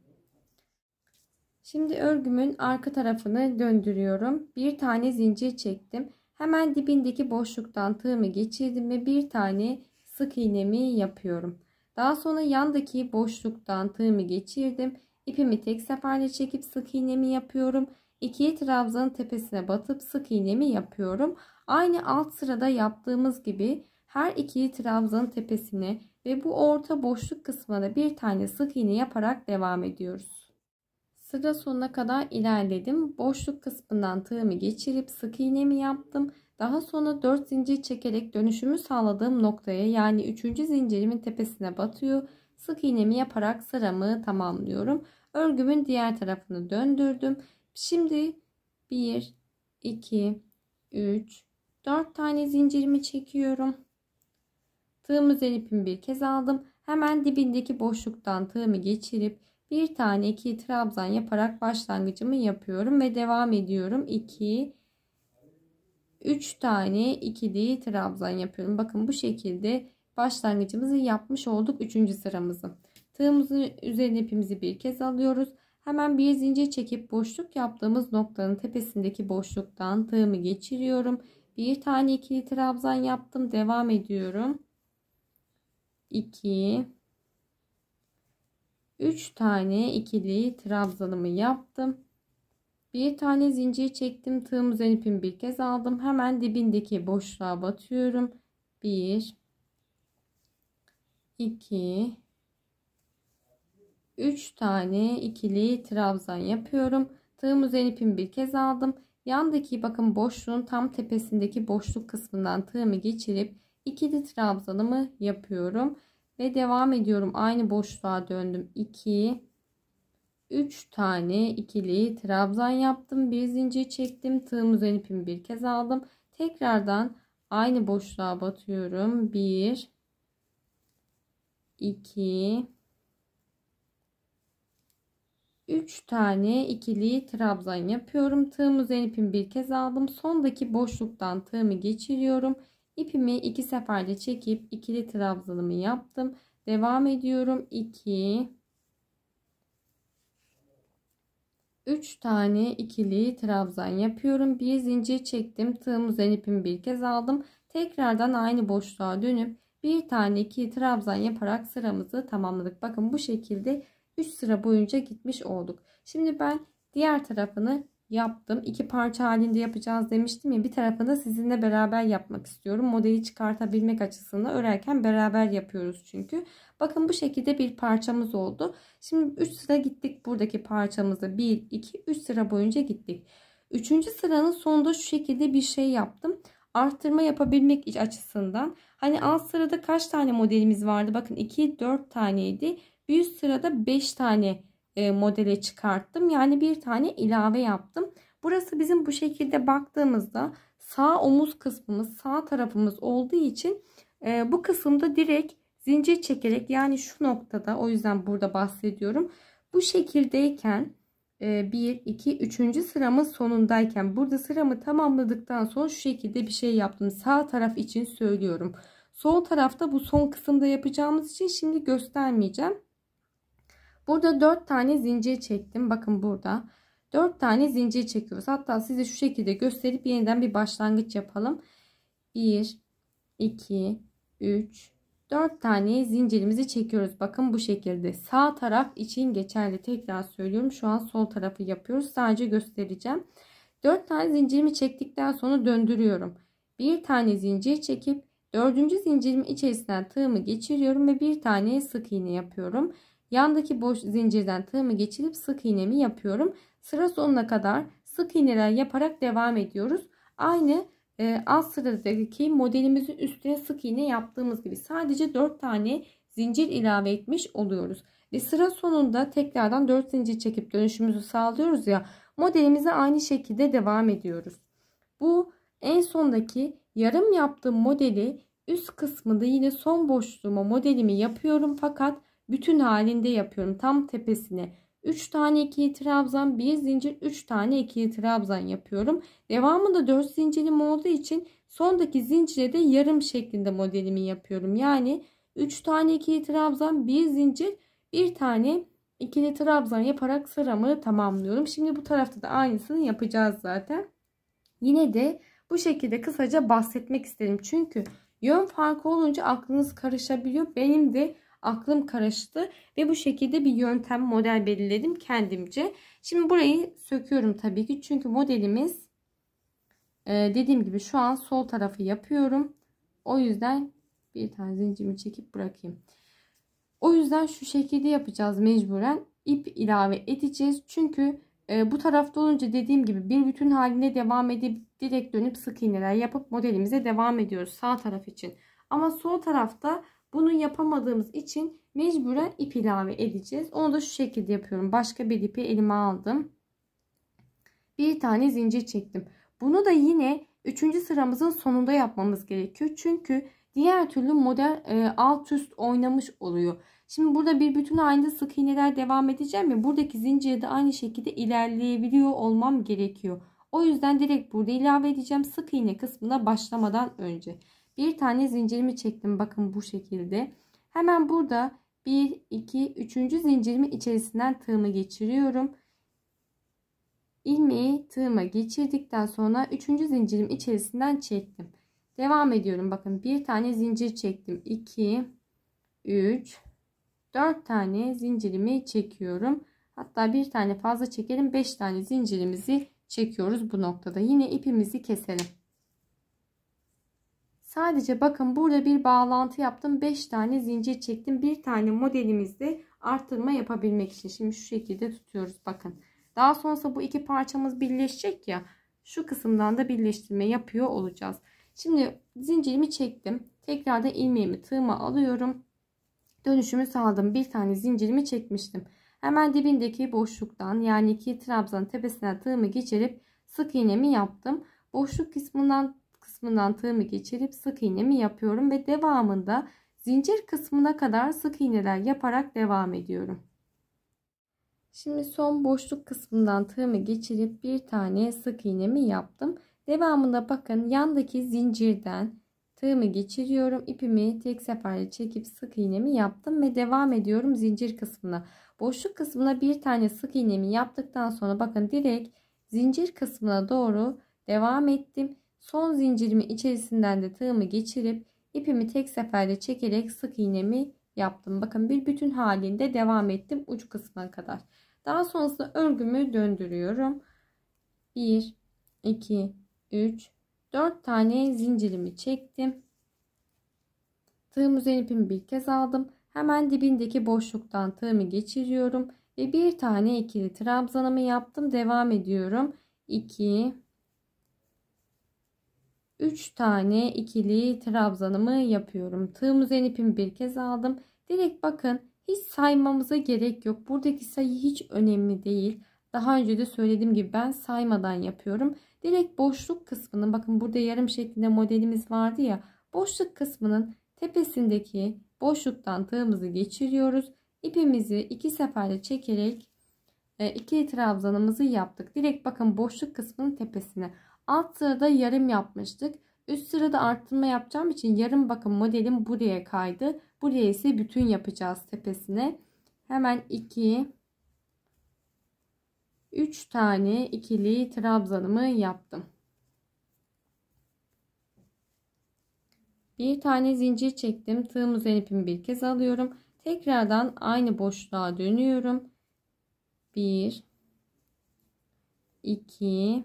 Şimdi örgümün arka tarafını döndürüyorum. Bir tane zincir çektim. Hemen dibindeki boşluktan tığımı geçirdim ve bir tane sık iğnemi yapıyorum. Daha sonra yandaki boşluktan tığımı geçirdim. İpimi tek seferde çekip sık iğnemi yapıyorum. İkili trabzanın tepesine batıp sık iğnemi yapıyorum. Aynı alt sırada yaptığımız gibi her ikili trabzanın tepesine ve bu orta boşluk kısmına bir tane sık iğne yaparak devam ediyoruz. Sıra sonuna kadar ilerledim. Boşluk kısmından tığımı geçirip sık iğnemi yaptım. Daha sonra 4 zincir çekerek dönüşümü sağladığım noktaya yani 3. zincirimin tepesine batıyor. Sık iğnemi yaparak sıramı tamamlıyorum. Örgümün diğer tarafını döndürdüm. Şimdi 1, 2, 3, 4 tane zincirimi çekiyorum. Tığım üzerine ipimi bir kez aldım. Hemen dibindeki boşluktan tığımı geçirip bir tane ikili trabzan yaparak başlangıcımı yapıyorum ve devam ediyorum. 2 3 tane ikili trabzan yapıyorum. Bakın bu şekilde başlangıcımızı yapmış olduk 3. sıramızı. Tığımızın üzerine ipimizi bir kez alıyoruz. Hemen bir zincir çekip boşluk yaptığımız noktanın tepesindeki boşluktan tığımı geçiriyorum. Bir tane ikili trabzan yaptım. Devam ediyorum. 2 3 tane ikili trabzanımı yaptım. Bir tane zincir çektim. Tığım üzerine ipimi bir kez aldım. Hemen dibindeki boşluğa batıyorum. 1 2 3 tane ikili trabzan yapıyorum. Tığım üzerine ipimi bir kez aldım. Yandaki bakın boşluğun tam tepesindeki boşluk kısmından tığımı geçirip ikili trabzanımı yapıyorum ve devam ediyorum. Aynı boşluğa döndüm. 2 3 tane ikili trabzan yaptım. Bir zincir çektim. Tığım üzerine ipimi bir kez aldım. Tekrardan aynı boşluğa batıyorum. 1 2 3 tane ikili trabzan yapıyorum. Tığım üzerine ipimi bir kez aldım. Sondaki boşluktan tığımı geçiriyorum. İpimi 2 seferde çekip ikili trabzanımı yaptım. Devam ediyorum. 2 3 tane ikili trabzan yapıyorum. Bir zincir çektim. Tığım üzerine ipimi bir kez aldım. Tekrardan aynı boşluğa dönüp bir tane ikili trabzan yaparak sıramızı tamamladık. Bakın bu şekilde 3 sıra boyunca gitmiş olduk. Şimdi ben diğer tarafını yaptım. 2 parça halinde yapacağız demiştim ya. Bir tarafını sizinle beraber yapmak istiyorum. Modeli çıkartabilmek açısından örerken beraber yapıyoruz çünkü. Bakın bu şekilde bir parçamız oldu. Şimdi 3 sıra gittik buradaki parçamızı. 1, 2, 3 sıra boyunca gittik. 3. sıranın sonunda şu şekilde bir şey yaptım. Arttırma yapabilmek açısından. Hani alt sırada kaç tane modelimiz vardı? Bakın 2, 4 taneydi. Bir üst sırada 5 tane modele çıkarttım. Yani bir tane ilave yaptım. Burası bizim bu şekilde baktığımızda sağ omuz kısmımız, sağ tarafımız olduğu için bu kısımda direkt zincir çekerek, yani şu noktada, o yüzden burada bahsediyorum. Bu şekildeyken 1, 2, 3. sıramız sonundayken burada sıramı tamamladıktan sonra şu şekilde bir şey yaptım. Sağ taraf için söylüyorum. Sol tarafta bu son kısımda yapacağımız için şimdi göstermeyeceğim. Burada 4 tane zincir çektim. Bakın burada 4 tane zincir çekiyoruz. Hatta size şu şekilde gösterip yeniden bir başlangıç yapalım. 1, 2, 3, 4 tane zincirimizi çekiyoruz. Bakın bu şekilde. Sağ taraf için geçerli. Tekrar söylüyorum. Şu an sol tarafı yapıyoruz. Sadece göstereceğim. 4 tane zincirimi çektikten sonra döndürüyorum. Bir tane zincir çekip 4. zincirimin içerisinden tığımı geçiriyorum ve bir tane sık iğne yapıyorum. Yandaki boş zincirden tığımı geçirip sık iğnemi yapıyorum. Sıra sonuna kadar sık iğneler yaparak devam ediyoruz. Aynı alt sıradaki modelimizin üstüne sık iğne yaptığımız gibi sadece 4 tane zincir ilave etmiş oluyoruz. Ve sıra sonunda tekrardan 4 zincir çekip dönüşümüzü sağlıyoruz ya, modelimize aynı şekilde devam ediyoruz. Bu en sondaki yarım yaptığım modeli üst kısmında yine son boşluğuma modelimi yapıyorum, fakat bütün halinde yapıyorum. Tam tepesine 3 tane ikili trabzan, bir zincir, 3 tane ikili trabzan yapıyorum. Devamında 4 zincirim olduğu için sondaki zincire de yarım şeklinde modelimi yapıyorum. Yani 3 tane ikili trabzan, bir zincir, bir tane ikili trabzan yaparak sıramı tamamlıyorum. Şimdi bu tarafta da aynısını yapacağız zaten. Yine de bu şekilde kısaca bahsetmek istedim. Çünkü yön farkı olunca aklınız karışabiliyor. Benim de aklım karıştı ve bu şekilde bir yöntem, model belirledim kendimce. Şimdi burayı söküyorum tabii ki. Çünkü modelimiz dediğim gibi şu an sol tarafı yapıyorum. O yüzden bir tane zincirimi çekip bırakayım. O yüzden şu şekilde yapacağız mecburen. İp ilave edeceğiz. Çünkü bu tarafta olunca dediğim gibi bir bütün haline devam edip direkt dönüp sık iğneler yapıp modelimize devam ediyoruz sağ taraf için. Ama sol tarafta bunu yapamadığımız için mecburen ip ilave edeceğiz. Onu da şu şekilde yapıyorum. Başka bir ipi elime aldım. Bir tane zincir çektim. Bunu da yine 3. sıramızın sonunda yapmamız gerekiyor. Çünkü diğer türlü model alt üst oynamış oluyor. Şimdi burada bir bütün halinde sık iğneler devam edeceğim ya, buradaki zinciri de aynı şekilde ilerleyebiliyor olmam gerekiyor. O yüzden direkt burada ilave edeceğim sık iğne kısmına başlamadan önce. Bir tane zincirimi çektim, bakın bu şekilde. Hemen burada 1 2 3. zincirimi içerisinden tığımı geçiriyorum. İlmeği tığıma geçirdikten sonra 3. zincirim içerisinden çektim. Devam ediyorum. Bakın bir tane zincir çektim. 2 3 4 tane zincirimi çekiyorum. Hatta bir tane fazla çekelim. 5 tane zincirimizi çekiyoruz bu noktada. Yine ipimizi keselim. Sadece bakın burada bir bağlantı yaptım. 5 tane zincir çektim. Bir tane modelimizde arttırma yapabilmek için. Şimdi şu şekilde tutuyoruz. Bakın. Daha sonrasında bu iki parçamız birleşecek ya. Şu kısımdan da birleştirme yapıyor olacağız. Şimdi zincirimi çektim. Tekrardan ilmeğimi tığıma alıyorum. Dönüşümü sağladım. Bir tane zincirimi çekmiştim. Hemen dibindeki boşluktan, yani iki trabzanın tepesinden tığımı geçirip sık iğnemi yaptım. Boşluk kısmından tığımı geçirip sık iğnemi yapıyorum ve devamında zincir kısmına kadar sık iğneler yaparak devam ediyorum. Şimdi son boşluk kısmından tığımı geçirip bir tane sık iğnemi yaptım. Devamında bakın yandaki zincirden tığımı geçiriyorum. İpimi tek seferde çekip sık iğnemi yaptım ve devam ediyorum zincir kısmına. Boşluk kısmına bir tane sık iğnemi yaptıktan sonra bakın direkt zincir kısmına doğru devam ettim. Son zincirimi içerisinden de tığımı geçirip ipimi tek seferde çekerek sık iğnemi yaptım. Bakın bir bütün halinde devam ettim uç kısmına kadar. Daha sonrasında örgümü döndürüyorum. 1 2 3 4 tane zincirimi çektim. Tığım üzerine ipimi bir kez aldım. Hemen dibindeki boşluktan tığımı geçiriyorum ve bir tane ikili trabzanımı yaptım. Devam ediyorum. 2 3 tane ikili trabzanımı yapıyorum. Tığım üzerine ipimi bir kez aldım. Direkt bakın hiç saymamıza gerek yok. Buradaki sayı hiç önemli değil. Daha önce de söylediğim gibi ben saymadan yapıyorum. Direkt boşluk kısmının, bakın burada yarım şeklinde modelimiz vardı ya. Boşluk kısmının tepesindeki boşluktan tığımızı geçiriyoruz. İpimizi iki seferde çekerek ikili trabzanımızı yaptık. Direkt bakın boşluk kısmının tepesine. Alt sırada yarım yapmıştık. Üst sırada arttırma yapacağım için yarım, bakın modelim buraya kaydı. Buraya ise bütün yapacağız tepesine. Hemen 2 3 tane ikili trabzanımı yaptım. Bir tane zincir çektim. Tığım üzerine ipimi bir kez alıyorum. Tekrardan aynı boşluğa dönüyorum. 1 2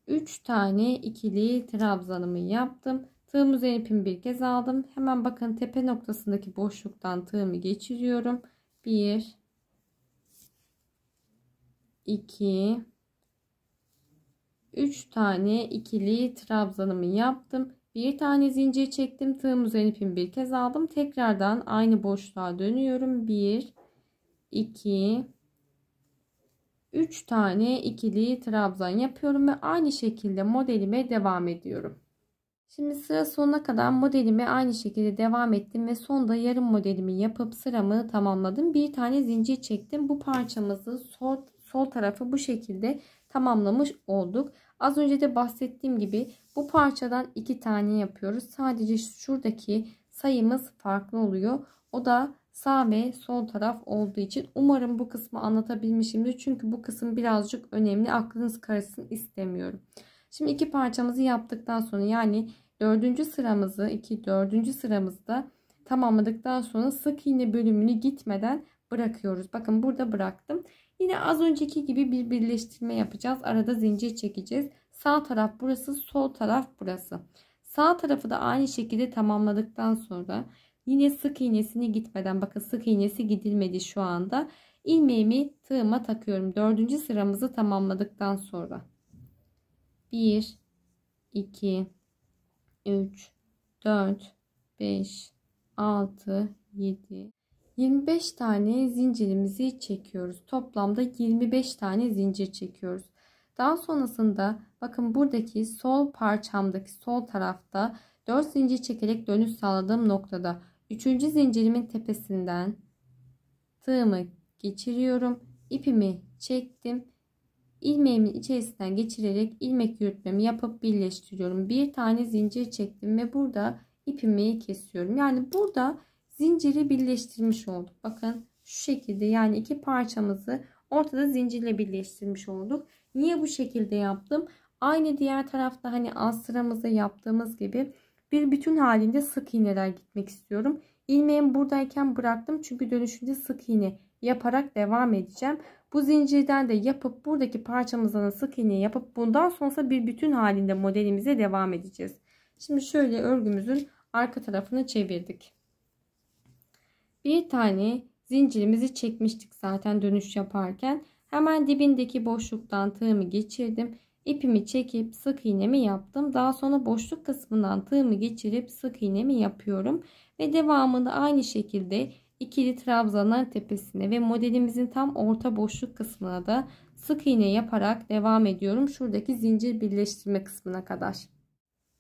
3 tane ikili trabzanımı yaptım. Tığım üzerine ipimi bir kez aldım. Hemen bakın tepe noktasındaki boşluktan tığımı geçiriyorum. 1 2 3 tane ikili trabzanımı yaptım. Bir tane zincir çektim. Tığım üzerine ipimi bir kez aldım. Tekrardan aynı boşluğa dönüyorum. 1 2 3 tane ikili trabzan yapıyorum ve aynı şekilde modelime devam ediyorum. Şimdi sıra sonuna kadar modelime aynı şekilde devam ettim ve sonda yarım modelimi yapıp sıramı tamamladım. Bir tane zincir çektim. Bu parçamızı sol tarafı bu şekilde tamamlamış olduk. Az önce de bahsettiğim gibi bu parçadan 2 tane yapıyoruz. Sadece şuradaki sayımız farklı oluyor. O da sağ ve sol taraf olduğu için umarım bu kısmı anlatabilmişimdir. Çünkü bu kısım birazcık önemli. Aklınız karışsın istemiyorum. Şimdi iki parçamızı yaptıktan sonra, yani dördüncü sıramızda tamamladıktan sonra sık iğne bölümünü gitmeden bırakıyoruz. Bakın burada bıraktım. Yine az önceki gibi bir birleştirme yapacağız. Arada zincir çekeceğiz. Sağ taraf burası, sol taraf burası. Sağ tarafı da aynı şekilde tamamladıktan sonra yine sık iğnesini gitmeden, bakın sık iğnesi gidilmedi şu anda. İlmeğimi tığıma takıyorum. Dördüncü sıramızı tamamladıktan sonra. 1 2 3 4 5 6 7 25 tane zincirimizi çekiyoruz. Toplamda 25 tane zincir çekiyoruz. Daha sonrasında bakın buradaki sol parçamdaki sol tarafta 4 zincir çekerek dönüş sağladığım noktada 3. zincirimin tepesinden tığımı geçiriyorum. İpimi çektim. İlmeğimin içerisinden geçirerek ilmek yürütmemi yapıp birleştiriyorum. Bir tane zincir çektim ve burada ipimi kesiyorum. Yani burada zinciri birleştirmiş olduk. Bakın şu şekilde, yani iki parçamızı ortada zincirle birleştirmiş olduk. Niye bu şekilde yaptım? Aynı diğer tarafta hani alt sıramızda yaptığımız gibi bir bütün halinde sık iğneler gitmek istiyorum. İlmeğimi buradayken bıraktım çünkü dönüşünde sık iğne yaparak devam edeceğim. Bu zincirden de yapıp buradaki parçamızdan sık iğne yapıp bundan sonra bir bütün halinde modelimize devam edeceğiz. Şimdi şöyle örgümüzün arka tarafını çevirdik. Bir tane zincirimizi çekmiştik zaten dönüş yaparken. Hemen dibindeki boşluktan tığımı geçirdim. İpimi çekip sık iğnemi yaptım. Daha sonra boşluk kısmından tığımı geçirip sık iğnemi yapıyorum. Ve devamında aynı şekilde ikili trabzanlar tepesine ve modelimizin tam orta boşluk kısmına da sık iğne yaparak devam ediyorum. Şuradaki zincir birleştirme kısmına kadar.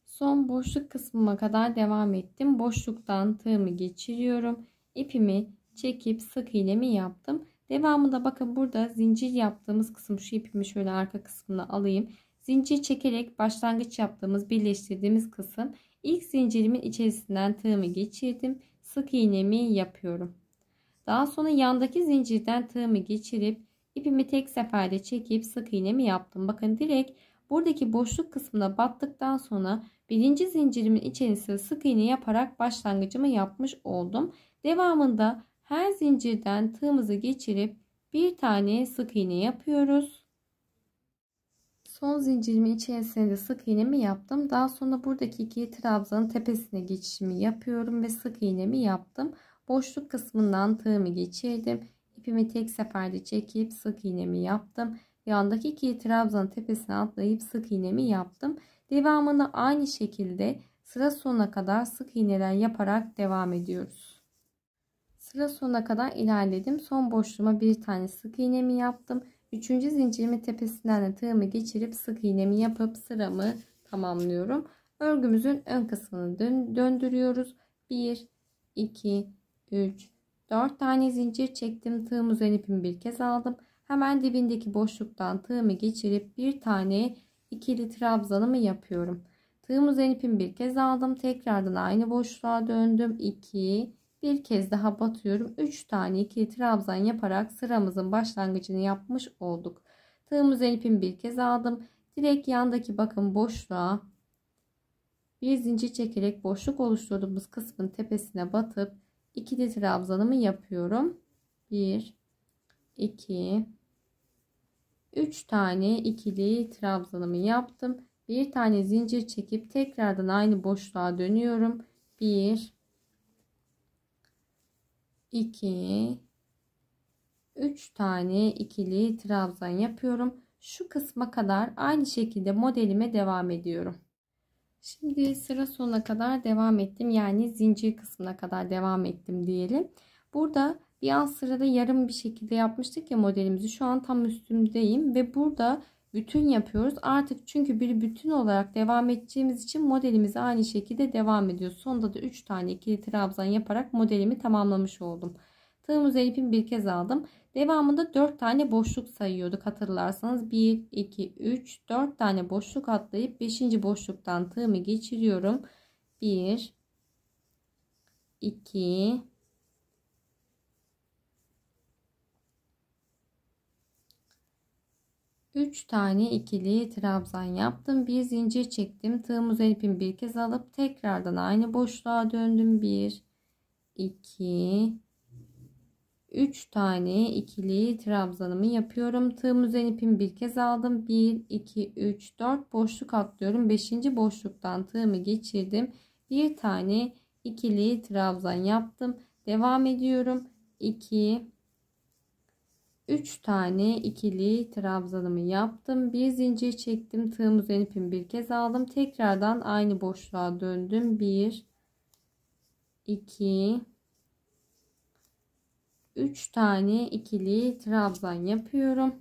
Son boşluk kısmıma kadar devam ettim. Boşluktan tığımı geçiriyorum. İpimi çekip sık iğnemi yaptım. Devamında bakın burada zincir yaptığımız kısım, şu ipimi şöyle arka kısmına alayım. Zincir çekerek başlangıç yaptığımız, birleştirdiğimiz kısım. İlk zincirimin içerisinden tığımı geçirdim. Sık iğnemi yapıyorum. Daha sonra yandaki zincirden tığımı geçirip ipimi tek seferde çekip sık iğnemi yaptım. Bakın direkt buradaki boşluk kısmına battıktan sonra birinci zincirimin içerisine sık iğne yaparak başlangıcımı yapmış oldum. Devamında her zincirden tığımızı geçirip bir tane sık iğne yapıyoruz. Son zincirimin içerisine de sık iğnemi yaptım. Daha sonra buradaki iki trabzanın tepesine geçişimi yapıyorum ve sık iğnemi yaptım. Boşluk kısmından tığımı geçirdim. İpimi tek seferde çekip sık iğnemi yaptım. Yandaki iki trabzanın tepesine atlayıp sık iğnemi yaptım. Devamında aynı şekilde sıra sonuna kadar sık iğneler yaparak devam ediyoruz. Sıra sonuna kadar ilerledim. Son boşluğuma bir tane sık iğnemi yaptım. Üçüncü zincirimin tepesinden de tığımı geçirip sık iğnemi yapıp sıramı tamamlıyorum. Örgümüzün ön kısmını döndürüyoruz. 1, 2, 3, 4 tane zincir çektim. Tığım üzerine ipimi bir kez aldım. Hemen dibindeki boşluktan tığımı geçirip bir tane ikili trabzanımı yapıyorum. Tığım üzerine ipimi bir kez aldım. Tekrardan aynı boşluğa döndüm. 2, bir kez daha batıyorum. 3 tane ikili trabzan yaparak sıramızın başlangıcını yapmış olduk. Tığım üzerine ipimi bir kez aldım. Direkt yandaki bakın boşluğa bir zincir çekerek boşluk oluşturduğumuz kısmın tepesine batıp ikili trabzanımı yapıyorum. 1, 2, 3 tane ikili trabzanımı yaptım. Bir tane zincir çekip tekrardan aynı boşluğa dönüyorum. 1, 2, 3 tane ikili trabzan yapıyorum. Şu kısma kadar aynı şekilde modelime devam ediyorum. Şimdi sıra sonuna kadar devam ettim. Yani zincir kısmına kadar devam ettim diyelim. Burada bir alt sırada yarım bir şekilde yapmıştık ya modelimizi. Şu an tam üstündeyim ve burada bütün yapıyoruz. Artık çünkü bir bütün olarak devam edeceğimiz için modelimize aynı şekilde devam ediyoruz. Sonunda da 3 tane ikili trabzan yaparak modelimi tamamlamış oldum. Tığım üzerine ipimi bir kez aldım. Devamında 4 tane boşluk sayıyorduk hatırlarsanız. 1, 2, 3, 4 tane boşluk atlayıp 5. boşluktan tığımı geçiriyorum. 1, 2, 3 tane ikili trabzan yaptım. Bir zincir çektim. Tığım üzerine ipimi bir kez alıp tekrardan aynı boşluğa döndüm. 1, 2, 3 tane ikili trabzanımı yapıyorum. Tığım üzerine ipimi bir kez aldım. 1, 2, 3, 4 boşluk atlıyorum. 5. boşluktan tığımı geçirdim. Bir tane ikili trabzan yaptım. Devam ediyorum. 2, 3 tane ikili trabzanımı yaptım. Bir zincir çektim. Tığım üzerine ipimi bir kez aldım. Tekrardan aynı boşluğa döndüm. 1, 2, 3 tane ikili trabzan yapıyorum.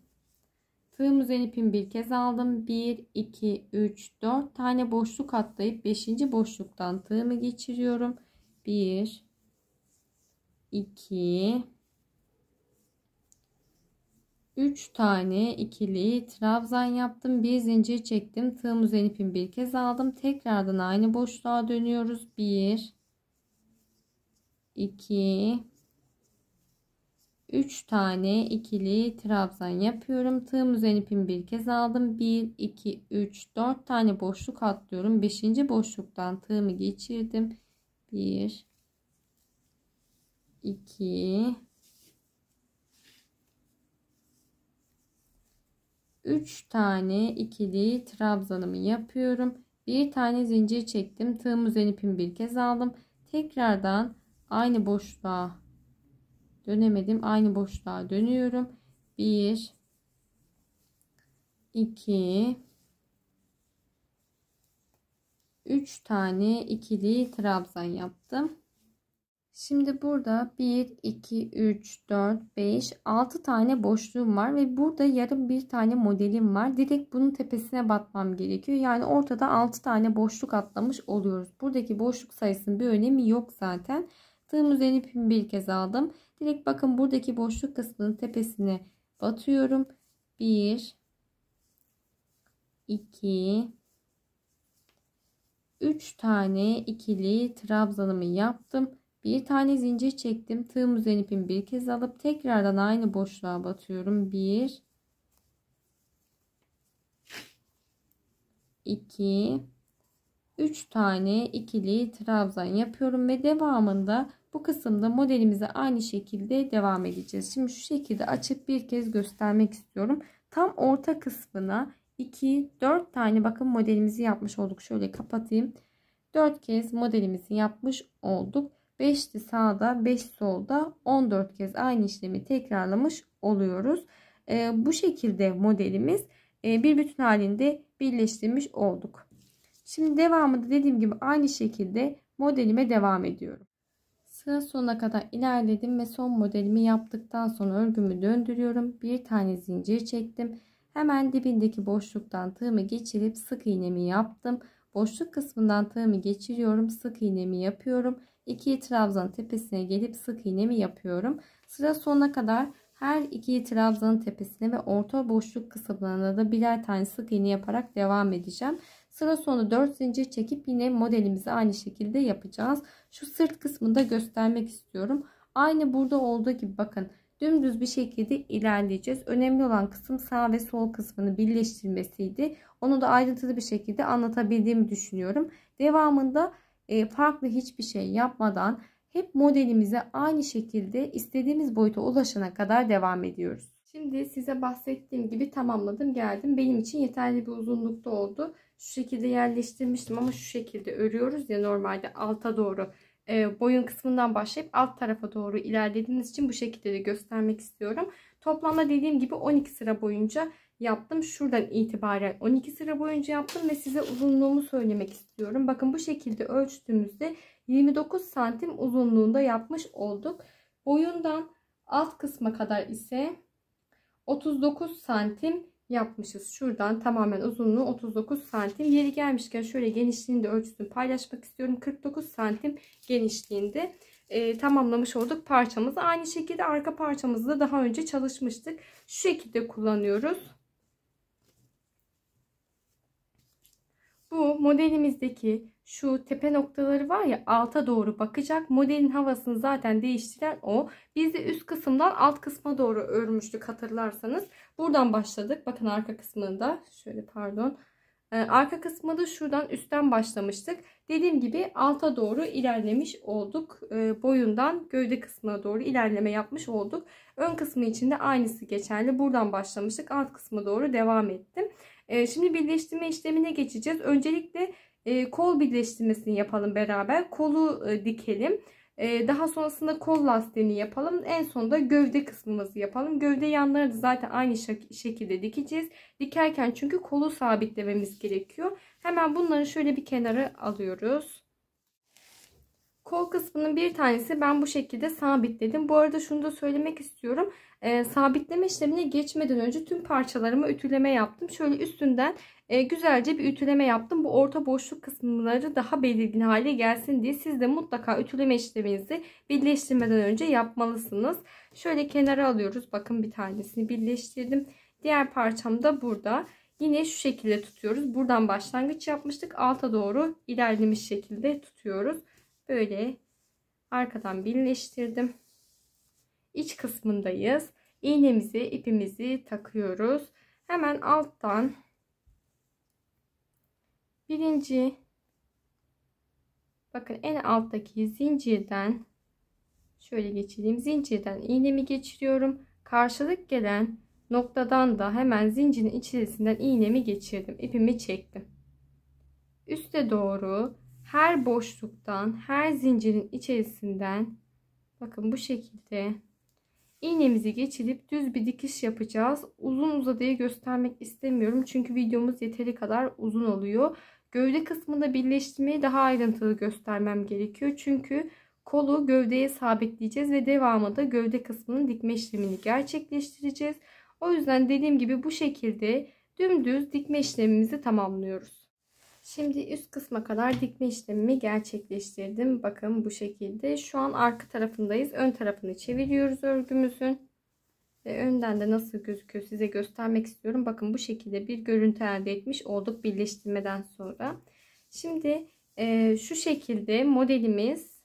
Tığım üzerine ipimi bir kez aldım. 1, 2, 3, 4 tane boşluk atlayıp 5. boşluktan tığımı geçiriyorum. 1, 2, 3 tane ikili trabzan yaptım. Bir zincir çektim. Tığım üzerine ipimi bir kez aldım. Tekrardan aynı boşluğa dönüyoruz. 1, 2, 3 tane ikili trabzan yapıyorum. Tığım üzerine ipimi bir kez aldım. 1, 2, 3, 4 tane boşluk atlıyorum. 5. boşluktan tığımı geçirdim. 1, 2, 3 tane ikili trabzanımı yapıyorum. Bir tane zincir çektim. Tığım üzerine ipimi bir kez aldım. Tekrardan aynı boşluğa dönemedim. Aynı boşluğa dönüyorum. 1, 2, 3 tane ikili trabzan yaptım. Şimdi burada 1, 2, 3, 4, 5, 6 tane boşluğum var ve burada yarım bir tane modelim var. Direkt bunun tepesine batmam gerekiyor. Yani ortada 6 tane boşluk atlamış oluyoruz. Buradaki boşluk sayısının bir önemi yok zaten. Tığım üzerine ipimi bir kez aldım. Direkt bakın buradaki boşluk kısmının tepesine batıyorum. 1, 2, 3 tane ikili trabzanımı yaptım. Bir tane zincir çektim. Tığım üzerine ipimi bir kez alıp tekrardan aynı boşluğa batıyorum. 1, 2, 3 tane ikili trabzan yapıyorum ve devamında bu kısımda modelimize aynı şekilde devam edeceğiz. Şimdi şu şekilde açıp bir kez göstermek istiyorum. Tam orta kısmına 2, 4 tane bakın modelimizi yapmış olduk. Şöyle kapatayım. 4 kez modelimizi yapmış olduk. 5'ti sağda, 5 solda, 14 kez aynı işlemi tekrarlamış oluyoruz. Bu şekilde modelimiz bir bütün halinde birleştirmiş olduk. Şimdi devamında dediğim gibi aynı şekilde modelime devam ediyorum. Sıra sonuna kadar ilerledim ve son modelimi yaptıktan sonra örgümü döndürüyorum. Bir tane zincir çektim. Hemen dibindeki boşluktan tığımı geçirip sık iğnemi yaptım. Boşluk kısmından tığımı geçiriyorum. Sık iğnemi yapıyorum. 2 trabzan tepesine gelip sık iğnemi yapıyorum. Sıra sonuna kadar her iki trabzanın tepesine ve orta boşluk kısımlarına da birer tane sık iğne yaparak devam edeceğim. Sıra sonu 4 zincir çekip yine modelimizi aynı şekilde yapacağız. Şu sırt kısmını da göstermek istiyorum. Aynı burada olduğu gibi bakın dümdüz bir şekilde ilerleyeceğiz. Önemli olan kısım sağ ve sol kısmını birleştirmesiydi. Onu da ayrıntılı bir şekilde anlatabildiğimi düşünüyorum. Devamında farklı hiçbir şey yapmadan hep modelimize aynı şekilde istediğimiz boyuta ulaşana kadar devam ediyoruz. Şimdi size bahsettiğim gibi tamamladım geldim. Benim için yeterli bir uzunlukta oldu. Şu şekilde yerleştirmiştim ama şu şekilde örüyoruz ya normalde alta doğru. Boyun kısmından başlayıp alt tarafa doğru ilerlediğiniz için bu şekilde de göstermek istiyorum. Toplamda dediğim gibi 12 sıra boyunca yaptım. Şuradan itibaren 12 sıra boyunca yaptım ve size uzunluğumu söylemek istiyorum. Bakın bu şekilde ölçtüğümüzde 29 santim uzunluğunda yapmış olduk. Boyundan alt kısma kadar ise 39 santim yapmışız. Şuradan tamamen uzunluğu 39 santim. Yeri gelmişken şöyle genişliğini de ölçüsünü paylaşmak istiyorum. 49 santim genişliğinde tamamlamış olduk parçamızı. Aynı şekilde arka parçamızı da daha önce çalışmıştık. Şu şekilde kullanıyoruz. Bu modelimizdeki şu tepe noktaları var ya alta doğru bakacak. Modelin havasını zaten değiştiren o. Biz de üst kısımdan alt kısma doğru örmüştük hatırlarsanız. Buradan başladık. Bakın arka kısmında şöyle pardon. Arka kısmında şuradan üstten başlamıştık. Dediğim gibi alta doğru ilerlemiş olduk. Boyundan gövde kısmına doğru ilerleme yapmış olduk. Ön kısmı için de aynısı geçerli. Buradan başlamıştık. Alt kısma doğru devam ettim. Şimdi birleştirme işlemine geçeceğiz. Öncelikle kol birleştirmesini yapalım beraber. Kolu dikelim. Daha sonrasında kol lastiğini yapalım. En sonunda gövde kısmımızı yapalım. Gövde yanları da zaten aynı şekilde dikeceğiz. Dikerken çünkü kolu sabitlememiz gerekiyor. Hemen bunları şöyle bir kenara alıyoruz. Kol kısmının bir tanesi ben bu şekilde sabitledim. Bu arada şunu da söylemek istiyorum. sabitleme işlemine geçmeden önce tüm parçalarıma ütüleme yaptım. Şöyle üstünden güzelce bir ütüleme yaptım. Bu orta boşluk kısımları daha belirgin hale gelsin diye siz de mutlaka ütüleme işleminizi birleştirmeden önce yapmalısınız. Şöyle kenara alıyoruz. Bakın bir tanesini birleştirdim. Diğer parçam da burada. Yine şu şekilde tutuyoruz. Buradan başlangıç yapmıştık. Alta doğru ilerlemiş şekilde tutuyoruz. Böyle arkadan birleştirdim. İç kısmındayız. İğnemizi, ipimizi takıyoruz. Hemen alttan birinci, bakın en alttaki zincirden şöyle geçireyim. Zincirden iğnemi geçiriyorum. Karşılık gelen noktadan da hemen zincirin içerisinden iğnemi geçirdim. İpimi çektim. Üste doğru her boşluktan, her zincirin içerisinden bakın bu şekilde iğnemizi geçirip düz bir dikiş yapacağız. Uzun uzadıya göstermek istemiyorum. Çünkü videomuz yeteri kadar uzun oluyor. Gövde kısmında birleştirmeyi daha ayrıntılı göstermem gerekiyor. Çünkü kolu gövdeye sabitleyeceğiz ve devamında gövde kısmının dikme işlemini gerçekleştireceğiz. O yüzden dediğim gibi bu şekilde dümdüz dikme işlemimizi tamamlıyoruz. Şimdi üst kısma kadar dikme işlemimi gerçekleştirdim. Bakın bu şekilde. Şu an arka tarafındayız. Ön tarafını çeviriyoruz örgümüzün. Ve önden de nasıl gözüküyor size göstermek istiyorum. Bakın bu şekilde bir görüntü elde etmiş olduk birleştirmeden sonra. Şimdi şu şekilde modelimiz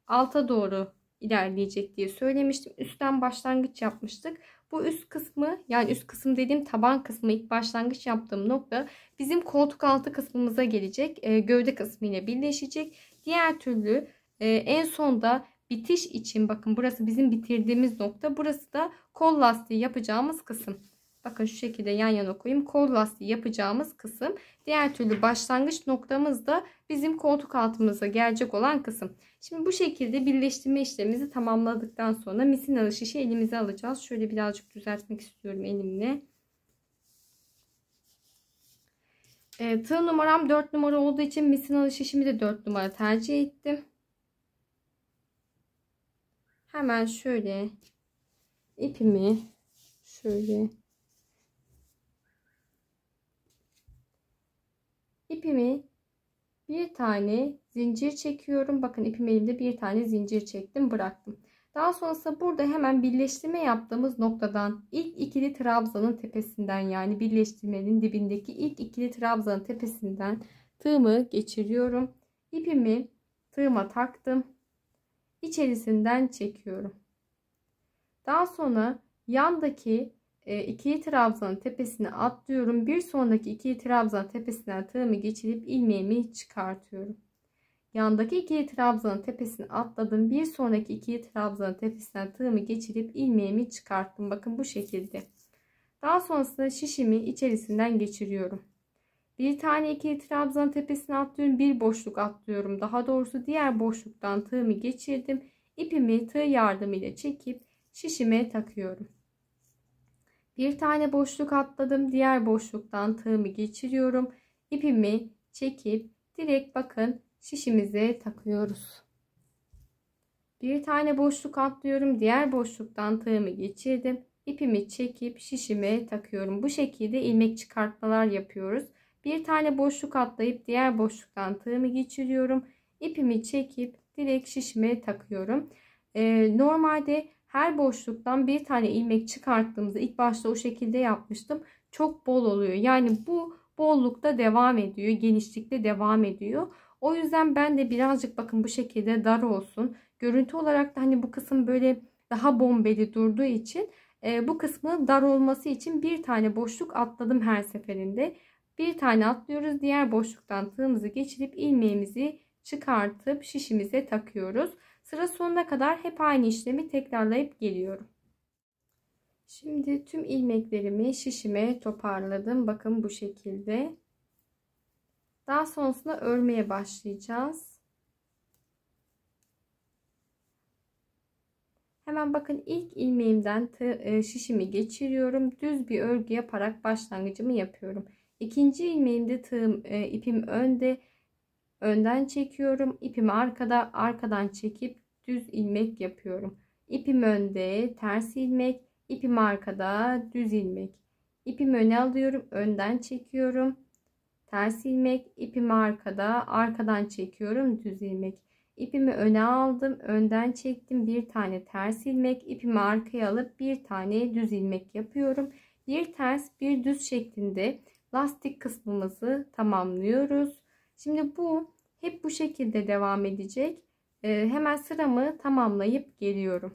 alta doğru ilerleyecek diye söylemiştim. Üstten başlangıç yapmıştık. Bu üst kısmı, yani üst kısım dediğim taban kısmı, ilk başlangıç yaptığım nokta bizim koltuk altı kısmımıza gelecek. Gövde kısmı ile birleşecek. Diğer türlü en sonda bitiş için bakın burası bizim bitirdiğimiz nokta. Burası da kol lastiği yapacağımız kısım. Bakın şu şekilde yan yana koyayım. Kol lastiği yapacağımız kısım. Diğer türlü başlangıç noktamız da bizim koltuk altımıza gelecek olan kısım. Şimdi bu şekilde birleştirme işlemimizi tamamladıktan sonra misinalı şişi elimize alacağız. Şöyle birazcık düzeltmek istiyorum elimle. Tığ numaram 4 numara olduğu için misinalı şişimi de 4 numara tercih ettim. Hemen şöyle ipimi bir tane zincir çekiyorum. Bakın ipim elimde bir tane zincir çektim, bıraktım. Daha sonrasında burada hemen birleştirme yaptığımız noktadan ilk ikili trabzanın tepesinden, yani birleştirmenin dibindeki ilk ikili trabzanın tepesinden tığımı geçiriyorum. İpimi tığıma taktım. İçerisinden çekiyorum. Daha sonra yandaki ikili trabzanın tepesine atlıyorum. Bir sonraki ikili trabzanın tepesinden tığımı geçirip ilmeğimi çıkartıyorum. Yandaki ikili trabzanın tepesine atladım. Bir sonraki ikili trabzanın tepesinden tığımı geçirip ilmeğimi çıkarttım. Bakın bu şekilde. Daha sonrasında şişimi içerisinden geçiriyorum. Bir tane ikili trabzanın tepesine atlıyorum. Bir boşluk atlıyorum. Daha doğrusu diğer boşluktan tığımı geçirdim. İpimi tığ yardımıyla çekip şişime takıyorum. Bir tane boşluk atladım. Diğer boşluktan tığımı geçiriyorum. İpimi çekip direkt bakın şişimize takıyoruz. Bir tane boşluk atlıyorum. Diğer boşluktan tığımı geçirdim. İpimi çekip şişime takıyorum. Bu şekilde ilmek çıkartmalar yapıyoruz. Bir tane boşluk atlayıp diğer boşluktan tığımı geçiriyorum. İpimi çekip direkt şişime takıyorum. Normalde her boşluktan bir tane ilmek çıkarttığımızda, ilk başta o şekilde yapmıştım, çok bol oluyor. Yani bu bollukta devam ediyor, genişlikte devam ediyor. O yüzden ben de birazcık bakın bu şekilde dar olsun. Görüntü olarak da hani bu kısım böyle daha bombeli durduğu için bu kısmı dar olması için bir tane boşluk atladım her seferinde. Bir tane atlıyoruz. Diğer boşluktan tığımızı geçirip ilmeğimizi çıkartıp şişimize takıyoruz. Sıra sonuna kadar hep aynı işlemi tekrarlayıp geliyorum. Şimdi tüm ilmeklerimi şişime toparladım. Bakın bu şekilde. Daha sonrasında örmeye başlayacağız. Hemen bakın ilk ilmeğimden şişimi geçiriyorum. Düz bir örgü yaparak başlangıcımı yapıyorum. İkinci ilmeğimde ipim önde. Önden çekiyorum. İpimi arkadan çekip düz ilmek yapıyorum. İpim önde, ters ilmek, ipim arkada, düz ilmek. İpimi öne alıyorum, önden çekiyorum. Ters ilmek, ipimi arkada, arkadan çekiyorum, düz ilmek. İpimi öne aldım, önden çektim, bir tane ters ilmek, ipimi arkaya alıp bir tane düz ilmek yapıyorum. Bir ters, bir düz şeklinde lastik kısmımızı tamamlıyoruz. Şimdi bu hep bu şekilde devam edecek. Hemen sıramı tamamlayıp geliyorum.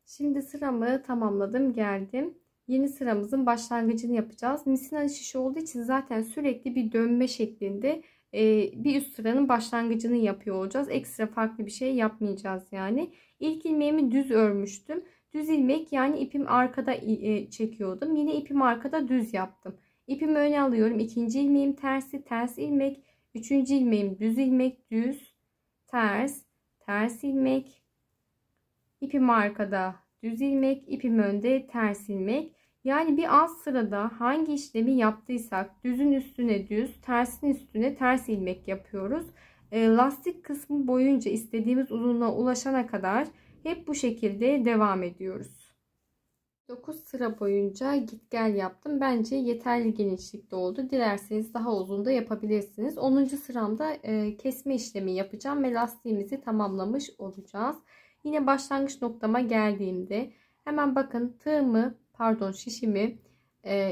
Şimdi sıramı tamamladım, geldim. Yeni sıramızın başlangıcını yapacağız. Misina şiş olduğu için zaten sürekli bir dönme şeklinde bir üst sıranın başlangıcını yapıyor olacağız. Ekstra farklı bir şey yapmayacağız yani. İlk ilmeğimi düz örmüştüm. Düz ilmek, yani ipim arkada çekiyordum. Yine ipim arkada düz yaptım. İpimi öne alıyorum. İkinci ilmeğim tersi, ters ilmek. Üçüncü ilmeğim düz ilmek, düz, ters, ters ilmek. İpim arkada, düz ilmek, ipim önde, ters ilmek. Yani bir alt sırada hangi işlemi yaptıysak düzün üstüne düz, tersin üstüne ters ilmek yapıyoruz. Lastik kısmı boyunca istediğimiz uzunluğa ulaşana kadar hep bu şekilde devam ediyoruz. 9 sıra boyunca git gel yaptım. Bence yeterli genişlikte oldu. Dilerseniz daha uzun da yapabilirsiniz. 10. sıramda kesme işlemi yapacağım ve lastiğimizi tamamlamış olacağız. Yine başlangıç noktama geldiğimde hemen bakın şişimi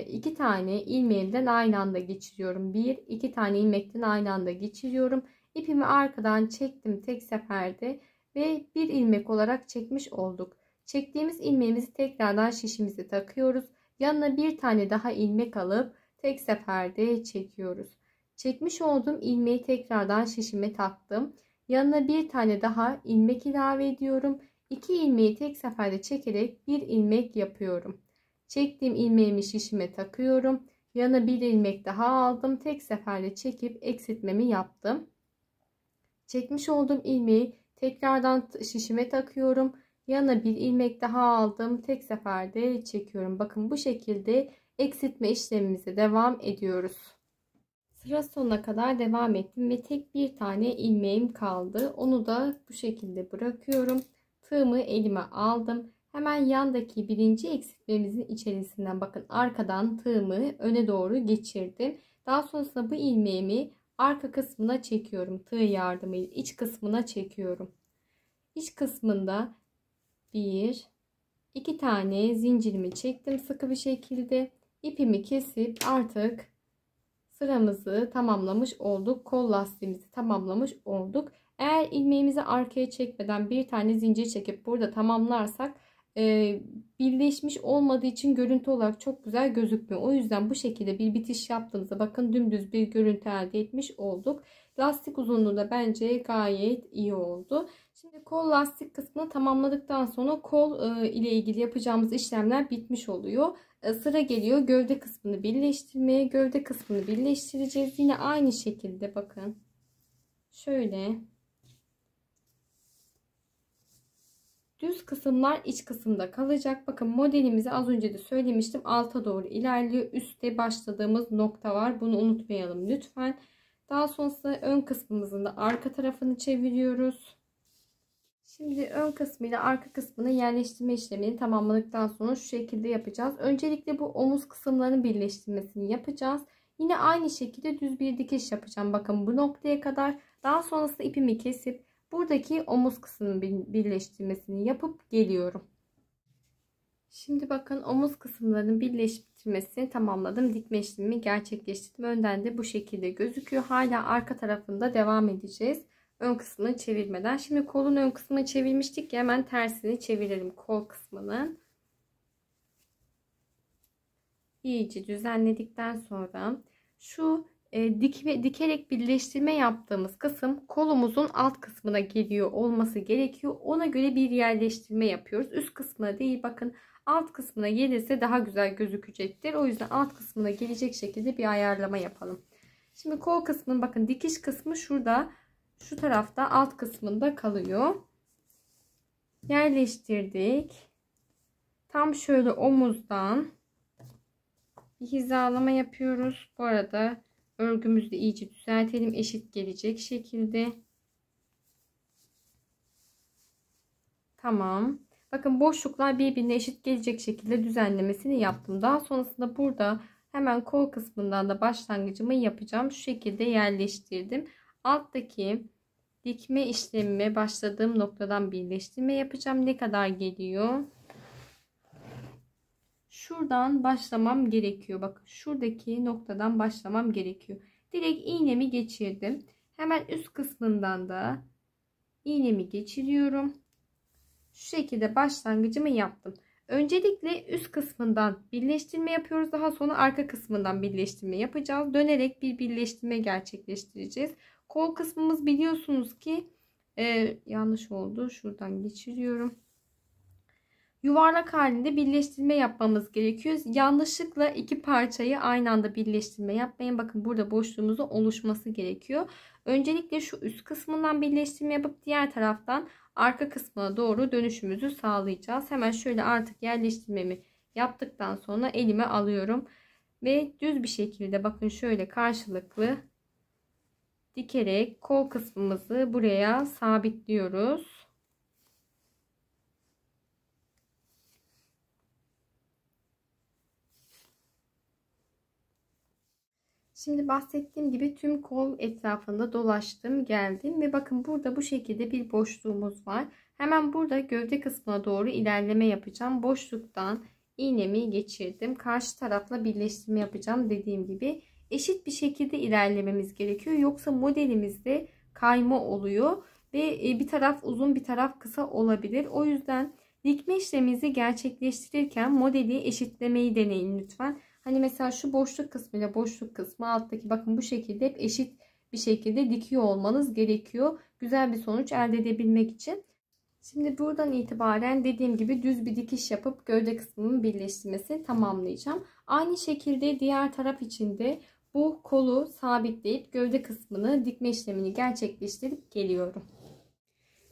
iki tane ilmeğimden aynı anda geçiriyorum. İki tane ilmekten aynı anda geçiriyorum. İpimi arkadan çektim tek seferde ve bir ilmek olarak çekmiş olduk. Çektiğimiz ilmeğimizi tekrardan şişimize takıyoruz. Yanına bir tane daha ilmek alıp tek seferde çekiyoruz. Çekmiş olduğum ilmeği tekrardan şişime taktım. Yanına bir tane daha ilmek ilave ediyorum. 2 ilmeği tek seferde çekerek bir ilmek yapıyorum. Çektiğim ilmeğimi şişime takıyorum. Yanına bir ilmek daha aldım. Tek seferde çekip eksiltmemi yaptım. Çekmiş olduğum ilmeği tekrardan şişime takıyorum. Yanına bir ilmek daha aldım. Tek seferde çekiyorum. Bakın bu şekilde eksiltme işlemimize devam ediyoruz. Sıra sonuna kadar devam ettim ve tek bir tane ilmeğim kaldı. Onu da bu şekilde bırakıyorum. Tığımı elime aldım. Hemen yandaki birinci eksiltmemizin içerisinden bakın arkadan tığımı öne doğru geçirdim. Daha sonrasında bu ilmeğimi arka kısmına çekiyorum. Tığ yardımıyla iç kısmına çekiyorum. İç kısmında iki tane zincirimi çektim sıkı bir şekilde. İpimi kesip artık sıramızı tamamlamış olduk. Kol lastiğimizi tamamlamış olduk. Eğer ilmeğimizi arkaya çekmeden bir tane zincir çekip burada tamamlarsak birleşmiş olmadığı için görüntü olarak çok güzel gözükmüyor. O yüzden bu şekilde bir bitiş yaptığımızda bakın dümdüz bir görüntü elde etmiş olduk. Lastik uzunluğu da bence gayet iyi oldu. Şimdi kol lastik kısmını tamamladıktan sonra kol ile ilgili yapacağımız işlemler bitmiş oluyor. Sıra geliyor gövde kısmını birleştirmeye. Gövde kısmını birleştireceğiz. Yine aynı şekilde bakın. Şöyle. Düz kısımlar iç kısımda kalacak. Bakın modelimizi az önce de söylemiştim. Alta doğru ilerliyor. Üstte başladığımız nokta var. Bunu unutmayalım lütfen. Daha sonrasında ön kısmımızın da arka tarafını çeviriyoruz. Şimdi ön kısmı ile arka kısmını yerleştirme işlemini tamamladıktan sonra şu şekilde yapacağız. Öncelikle bu omuz kısımlarının birleştirmesini yapacağız. Yine aynı şekilde düz bir dikiş yapacağım. Bakın bu noktaya kadar. Daha sonrasında ipimi kesip buradaki omuz kısmının birleştirmesini yapıp geliyorum. Şimdi bakın omuz kısımlarının birleştirmesini tamamladım. Dikme işlemimi gerçekleştirdim. Önden de bu şekilde gözüküyor. Hala arka tarafında devam edeceğiz. Ön kısmını çevirmeden. Şimdi kolun ön kısmını çevirmiştik ya, hemen tersini çevirelim kol kısmının. İyice düzenledikten sonra şu dikerek birleştirme yaptığımız kısım kolumuzun alt kısmına geliyor olması gerekiyor. Ona göre bir yerleştirme yapıyoruz. Üst kısmına değil, bakın alt kısmına gelirse daha güzel gözükecektir. O yüzden alt kısmına gelecek şekilde bir ayarlama yapalım. Şimdi kol kısmının bakın dikiş kısmı şurada. Şu tarafta alt kısmında kalıyor. Yerleştirdik. Tam şöyle omuzdan bir hizalama yapıyoruz. Bu arada örgümüzü de iyice düzeltelim. Eşit gelecek şekilde. Tamam. Bakın boşluklar birbirine eşit gelecek şekilde düzenlemesini yaptım. Daha sonrasında burada hemen kol kısmından da başlangıcımı yapacağım. Şu şekilde yerleştirdim. Alttaki dikme işlemime başladığım noktadan birleştirme yapacağım. Ne kadar geliyor? Şuradan başlamam gerekiyor. Bakın şuradaki noktadan başlamam gerekiyor. Direkt iğnemi geçirdim. Hemen üst kısmından da iğnemi geçiriyorum. Şu şekilde başlangıcımı yaptım. Öncelikle üst kısmından birleştirme yapıyoruz. Daha sonra arka kısmından birleştirme yapacağız. Dönerek bir birleştirme gerçekleştireceğiz. Kol kısmımız biliyorsunuz ki yanlış oldu. Şuradan geçiriyorum. Yuvarlak halinde birleştirme yapmamız gerekiyor. Yanlışlıkla iki parçayı aynı anda birleştirme yapmayın. Bakın burada boşluğumuzun oluşması gerekiyor. Öncelikle şu üst kısmından birleştirme yapıp diğer taraftan arka kısmına doğru dönüşümüzü sağlayacağız. Hemen şöyle artık yerleştirmemi yaptıktan sonra elime alıyorum. Ve düz bir şekilde bakın şöyle karşılıklı dikerek kol kısmımızı buraya sabitliyoruz. Şimdi bahsettiğim gibi tüm kol etrafında dolaştım, geldim ve bakın burada bu şekilde bir boşluğumuz var. Hemen burada gövde kısmına doğru ilerleme yapacağım. Boşluktan iğnemi geçirdim. Karşı tarafla birleştirme yapacağım. Dediğim gibi eşit bir şekilde ilerlememiz gerekiyor. Yoksa modelimizde kayma oluyor ve bir taraf uzun bir taraf kısa olabilir. O yüzden dikme işlemimizi gerçekleştirirken modeli eşitlemeyi deneyin lütfen. Hani mesela şu boşluk kısmı ile boşluk kısmı alttaki bakın bu şekilde hep eşit bir şekilde dikiyor olmanız gerekiyor. Güzel bir sonuç elde edebilmek için. Şimdi buradan itibaren dediğim gibi düz bir dikiş yapıp gövde kısmının birleştirmesini tamamlayacağım. Aynı şekilde diğer taraf için de bu kolu sabitleyip gövde kısmını dikme işlemini gerçekleştirip geliyorum.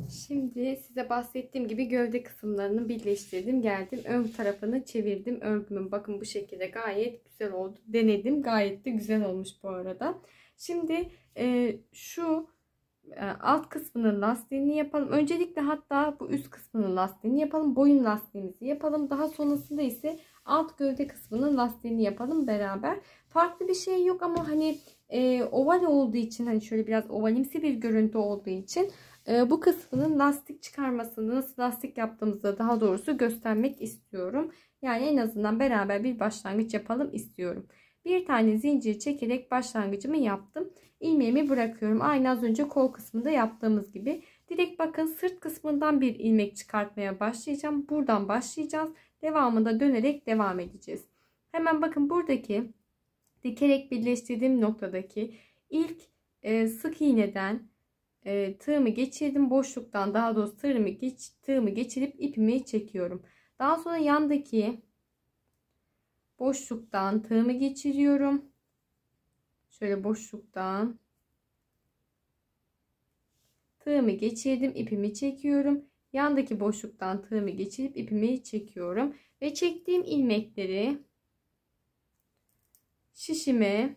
Şimdi size bahsettiğim gibi gövde kısımlarını birleştirdim, geldim, ön tarafını çevirdim örgümün. Bakın bu şekilde gayet güzel oldu. Denedim, gayet de güzel olmuş bu arada. Şimdi şu alt kısmının lastiğini yapalım. Öncelikle hatta bu üst kısmının lastiğini yapalım. Boyun lastiğimizi yapalım. Daha sonrasında ise alt gövde kısmının lastiğini yapalım beraber. Farklı bir şey yok ama hani oval olduğu için, hani şöyle biraz ovalimsi bir görüntü olduğu için bu kısmının lastik çıkarmasını, nasıl lastik yaptığımızı daha doğrusu göstermek istiyorum. Yani en azından beraber bir başlangıç yapalım istiyorum. Bir tane zincir çekerek başlangıcımı yaptım. İlmeğimi bırakıyorum. Aynı az önce kol kısmında yaptığımız gibi. Direkt bakın sırt kısmından bir ilmek çıkartmaya başlayacağım. Buradan başlayacağız. Devamında dönerek devam edeceğiz. Hemen bakın buradaki dikerek birleştirdiğim noktadaki ilk sık iğneden tığımı geçirdim. Boşluktan daha doğrusu tığımı geçirip ipimi çekiyorum. Daha sonra yandaki boşluktan tığımı geçiriyorum. Şöyle boşluktan tığımı geçirdim, ipimi çekiyorum. Yandaki boşluktan tığımı geçirip ipimi çekiyorum ve çektiğim ilmekleri şişime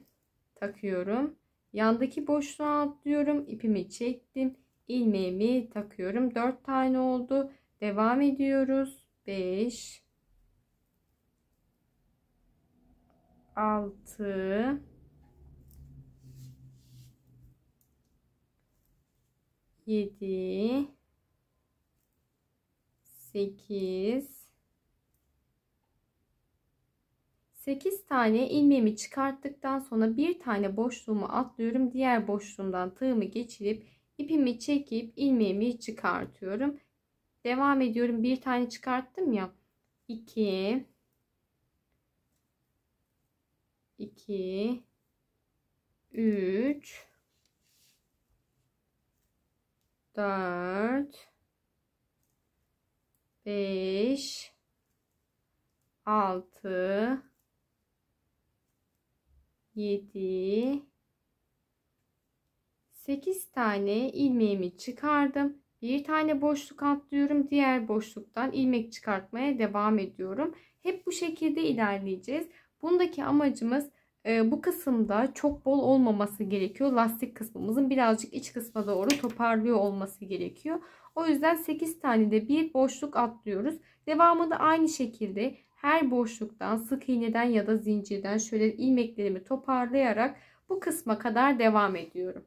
takıyorum. Yandaki boşluğa atlıyorum, ipimi çektim, ilmeğimi takıyorum. 4 tane oldu. Devam ediyoruz. 5 6 7 8 tane ilmeğimi çıkarttıktan sonra bir tane boşluğumu atlıyorum. Diğer boşluğumdan tığımı geçirip ipimi çekip ilmeğimi çıkartıyorum. Devam ediyorum. Bir tane çıkarttım ya. 2 3 4 5 6 7 8 tane ilmeğimi çıkardım. Bir tane boşluk atlıyorum. Diğer boşluktan ilmek çıkartmaya devam ediyorum. Hep bu şekilde ilerleyeceğiz. Bundaki amacımız Bu kısımda çok bol olmaması gerekiyor. Lastik kısmımızın birazcık iç kısma doğru toparlıyor olması gerekiyor. O yüzden 8 tane de bir boşluk atlıyoruz. Devamında aynı şekilde her boşluktan sık iğneden ya da zincirden şöyle ilmeklerimi toparlayarak bu kısma kadar devam ediyorum.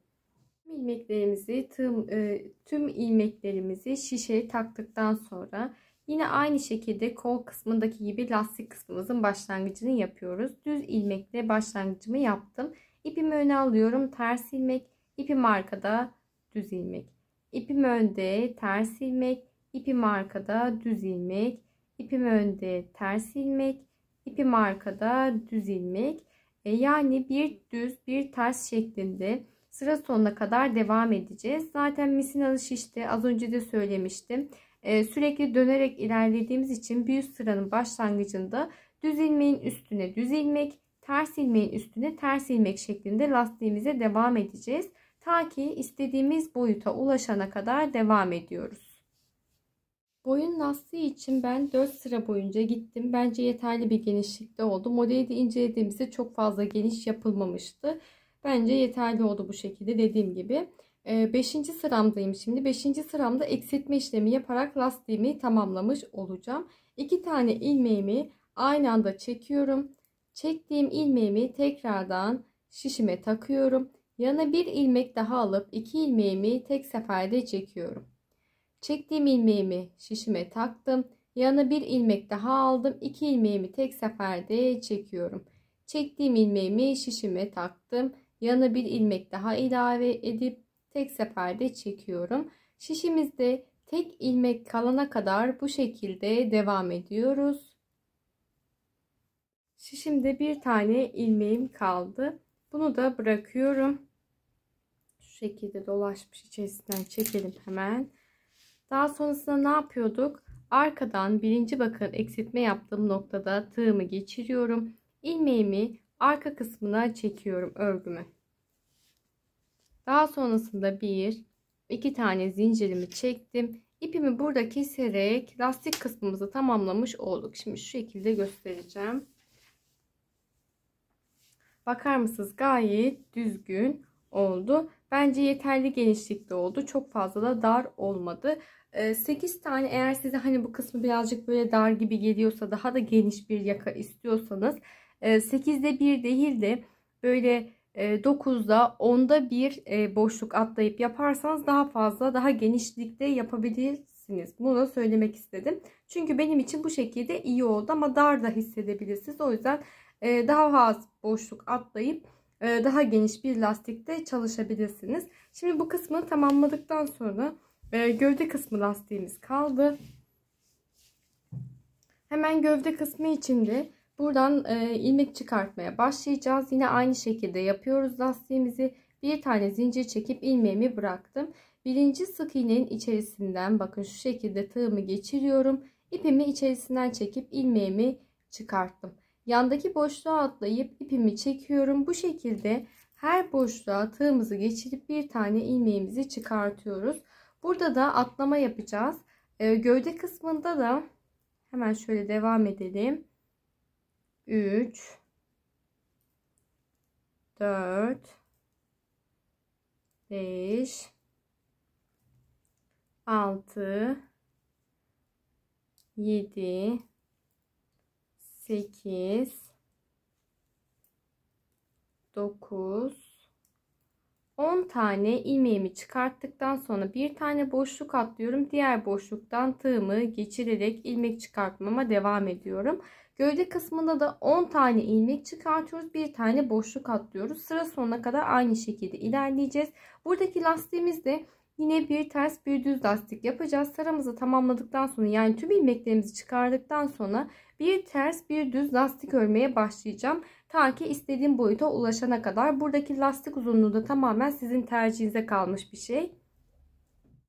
Tüm ilmeklerimizi şişeye taktıktan sonra yine aynı şekilde kol kısmındaki gibi lastik kısmımızın başlangıcını yapıyoruz. Düz ilmekle başlangıcımı yaptım. İpimi öne alıyorum. Ters ilmek, ipim arkada, düz ilmek. İpim önde, ters ilmek, ipim arkada, düz ilmek. İpim önde, ters ilmek, ipim arkada, düz ilmek. Yani bir düz bir ters şeklinde sıra sonuna kadar devam edeceğiz. Zaten misinalı şişte az önce de söylemiştim. Sürekli dönerek ilerlediğimiz için bir üst sıranın başlangıcında düz ilmeğin üstüne düz ilmek, ters ilmeğin üstüne ters ilmek şeklinde lastiğimize devam edeceğiz. Ta ki istediğimiz boyuta ulaşana kadar devam ediyoruz. Boyun lastiği için ben 4 sıra boyunca gittim. Bence yeterli bir genişlikte oldu. Modeli de incelediğimizde çok fazla geniş yapılmamıştı. Bence yeterli oldu bu şekilde dediğim gibi. 5. sıramdayım şimdi. 5. sıramda eksiltme işlemi yaparak lastiğimi tamamlamış olacağım. 2 tane ilmeğimi aynı anda çekiyorum. Çektiğim ilmeğimi tekrardan şişime takıyorum. Yana bir ilmek daha alıp 2 ilmeğimi tek seferde çekiyorum. Çektiğim ilmeğimi şişime taktım. Yana bir ilmek daha aldım. 2 ilmeğimi tek seferde çekiyorum. Çektiğim ilmeğimi şişime taktım. Yana bir ilmek daha ilave edip tek seferde çekiyorum. Şişimizde tek ilmek kalana kadar bu şekilde devam ediyoruz. Şişimde bir tane ilmeğim kaldı. Bunu da bırakıyorum. Şu şekilde dolaşmış, içerisinden çekelim hemen. Daha sonrasında ne yapıyorduk? Arkadan birinci bakın eksiltme yaptığım noktada tığımı geçiriyorum. İlmeğimi arka kısmına çekiyorum örgümü. Daha sonrasında iki tane zincirimi çektim. İpimi burada keserek lastik kısmımızı tamamlamış olduk. Şimdi şu şekilde göstereceğim. Bakar mısınız? Gayet düzgün oldu. Bence yeterli genişlikte oldu. Çok fazla da dar olmadı. 8 tane, eğer size hani bu kısmı birazcık böyle dar gibi geliyorsa, daha da geniş bir yaka istiyorsanız 8'de 1 değil de böyle 9'da 10'da 1 boşluk atlayıp yaparsanız daha fazla, daha genişlikte yapabilirsiniz. Bunu da söylemek istedim. Çünkü benim için bu şekilde iyi oldu ama dar da hissedebilirsiniz. O yüzden daha az boşluk atlayıp daha geniş bir lastikte çalışabilirsiniz. Şimdi bu kısmı tamamladıktan sonra gövde kısmı lastiğimiz kaldı. Hemen gövde kısmı için de buradan ilmek çıkartmaya başlayacağız. Yine aynı şekilde yapıyoruz lastiğimizi. Bir tane zincir çekip ilmeğimi bıraktım. Birinci sık iğnenin içerisinden bakın şu şekilde tığımı geçiriyorum. İpimi içerisinden çekip ilmeğimi çıkarttım. Yandaki boşluğa atlayıp ipimi çekiyorum. Bu şekilde her boşluğa tığımızı geçirip bir tane ilmeğimizi çıkartıyoruz. Burada da atlama yapacağız. Gövde kısmında da hemen şöyle devam edelim. 3 4 5 6 7 8 9 10 tane ilmeğimi çıkarttıktan sonra bir tane boşluk atlıyorum. Diğer boşluktan tığımı geçirerek ilmek çıkartmama devam ediyorum. Gövde kısmında da 10 tane ilmek çıkartıyoruz. Bir tane boşluk atlıyoruz. Sıra sonuna kadar aynı şekilde ilerleyeceğiz. Buradaki lastiğimizde yine bir ters bir düz lastik yapacağız. Sıramızı tamamladıktan sonra, yani tüm ilmeklerimizi çıkardıktan sonra bir ters bir düz lastik örmeye başlayacağım. Ta ki istediğim boyuta ulaşana kadar. Buradaki lastik uzunluğu da tamamen sizin tercihinize kalmış bir şey.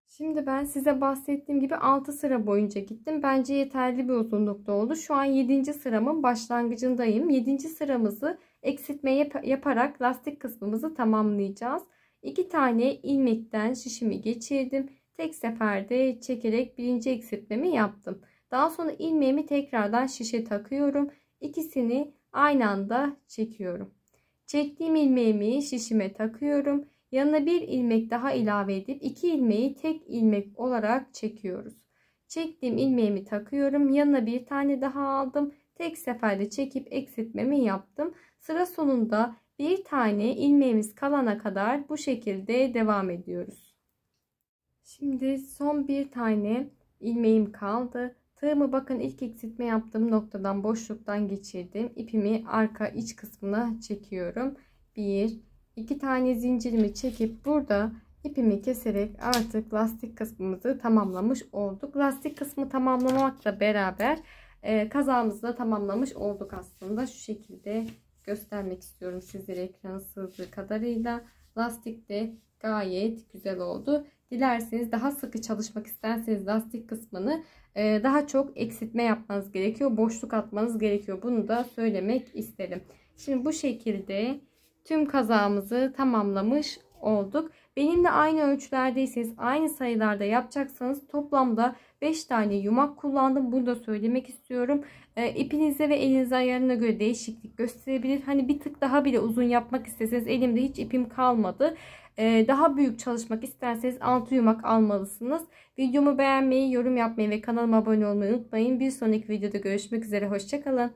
Şimdi ben size bahsettiğim gibi 6 sıra boyunca gittim. Bence yeterli bir uzunlukta oldu. Şu an 7. sıramın başlangıcındayım. 7. sıramızı eksiltme yaparak lastik kısmımızı tamamlayacağız. 2 tane ilmekten şişimi geçirdim. Tek seferde çekerek birinci eksiltmemi yaptım. Daha sonra ilmeğimi tekrardan şişe takıyorum. İkisini aynı anda çekiyorum. Çektiğim ilmeğimi şişime takıyorum. Yanına bir ilmek daha ilave edip 2 ilmeği tek ilmek olarak çekiyoruz. Çektiğim ilmeğimi takıyorum. Yanına bir tane daha aldım. Tek seferde çekip eksiltmemi yaptım. Sıra sonunda bir tane ilmeğimiz kalana kadar bu şekilde devam ediyoruz. Şimdi son bir tane ilmeğim kaldı. Tığımı bakın ilk eksiltme yaptığım noktadan, boşluktan geçirdim. İpimi arka iç kısmına çekiyorum. 2 tane zincirimi çekip burada ipimi keserek artık lastik kısmımızı tamamlamış olduk. Lastik kısmı tamamlamakla beraber kazağımızı da tamamlamış olduk aslında. Şu şekilde göstermek istiyorum sizlere ekranı sığdığı kadarıyla. Lastik de gayet güzel oldu. Dilerseniz daha sıkı çalışmak isterseniz lastik kısmını daha çok eksiltme yapmanız gerekiyor. Boşluk atmanız gerekiyor. Bunu da söylemek isterim. Şimdi bu şekilde tüm kazağımızı tamamlamış olduk. Benimle aynı ölçülerdeyseniz, aynı sayılarda yapacaksanız toplamda 5 tane yumak kullandım. Bunu da söylemek istiyorum. İpinize ve elinize ayarına göre değişiklik gösterebilir. Hani bir tık daha bile uzun yapmak isteseniz, elimde hiç ipim kalmadı. Daha büyük çalışmak isterseniz 6 yumak almalısınız. Videomu beğenmeyi, yorum yapmayı ve kanalıma abone olmayı unutmayın. Bir sonraki videoda görüşmek üzere. Hoşça kalın.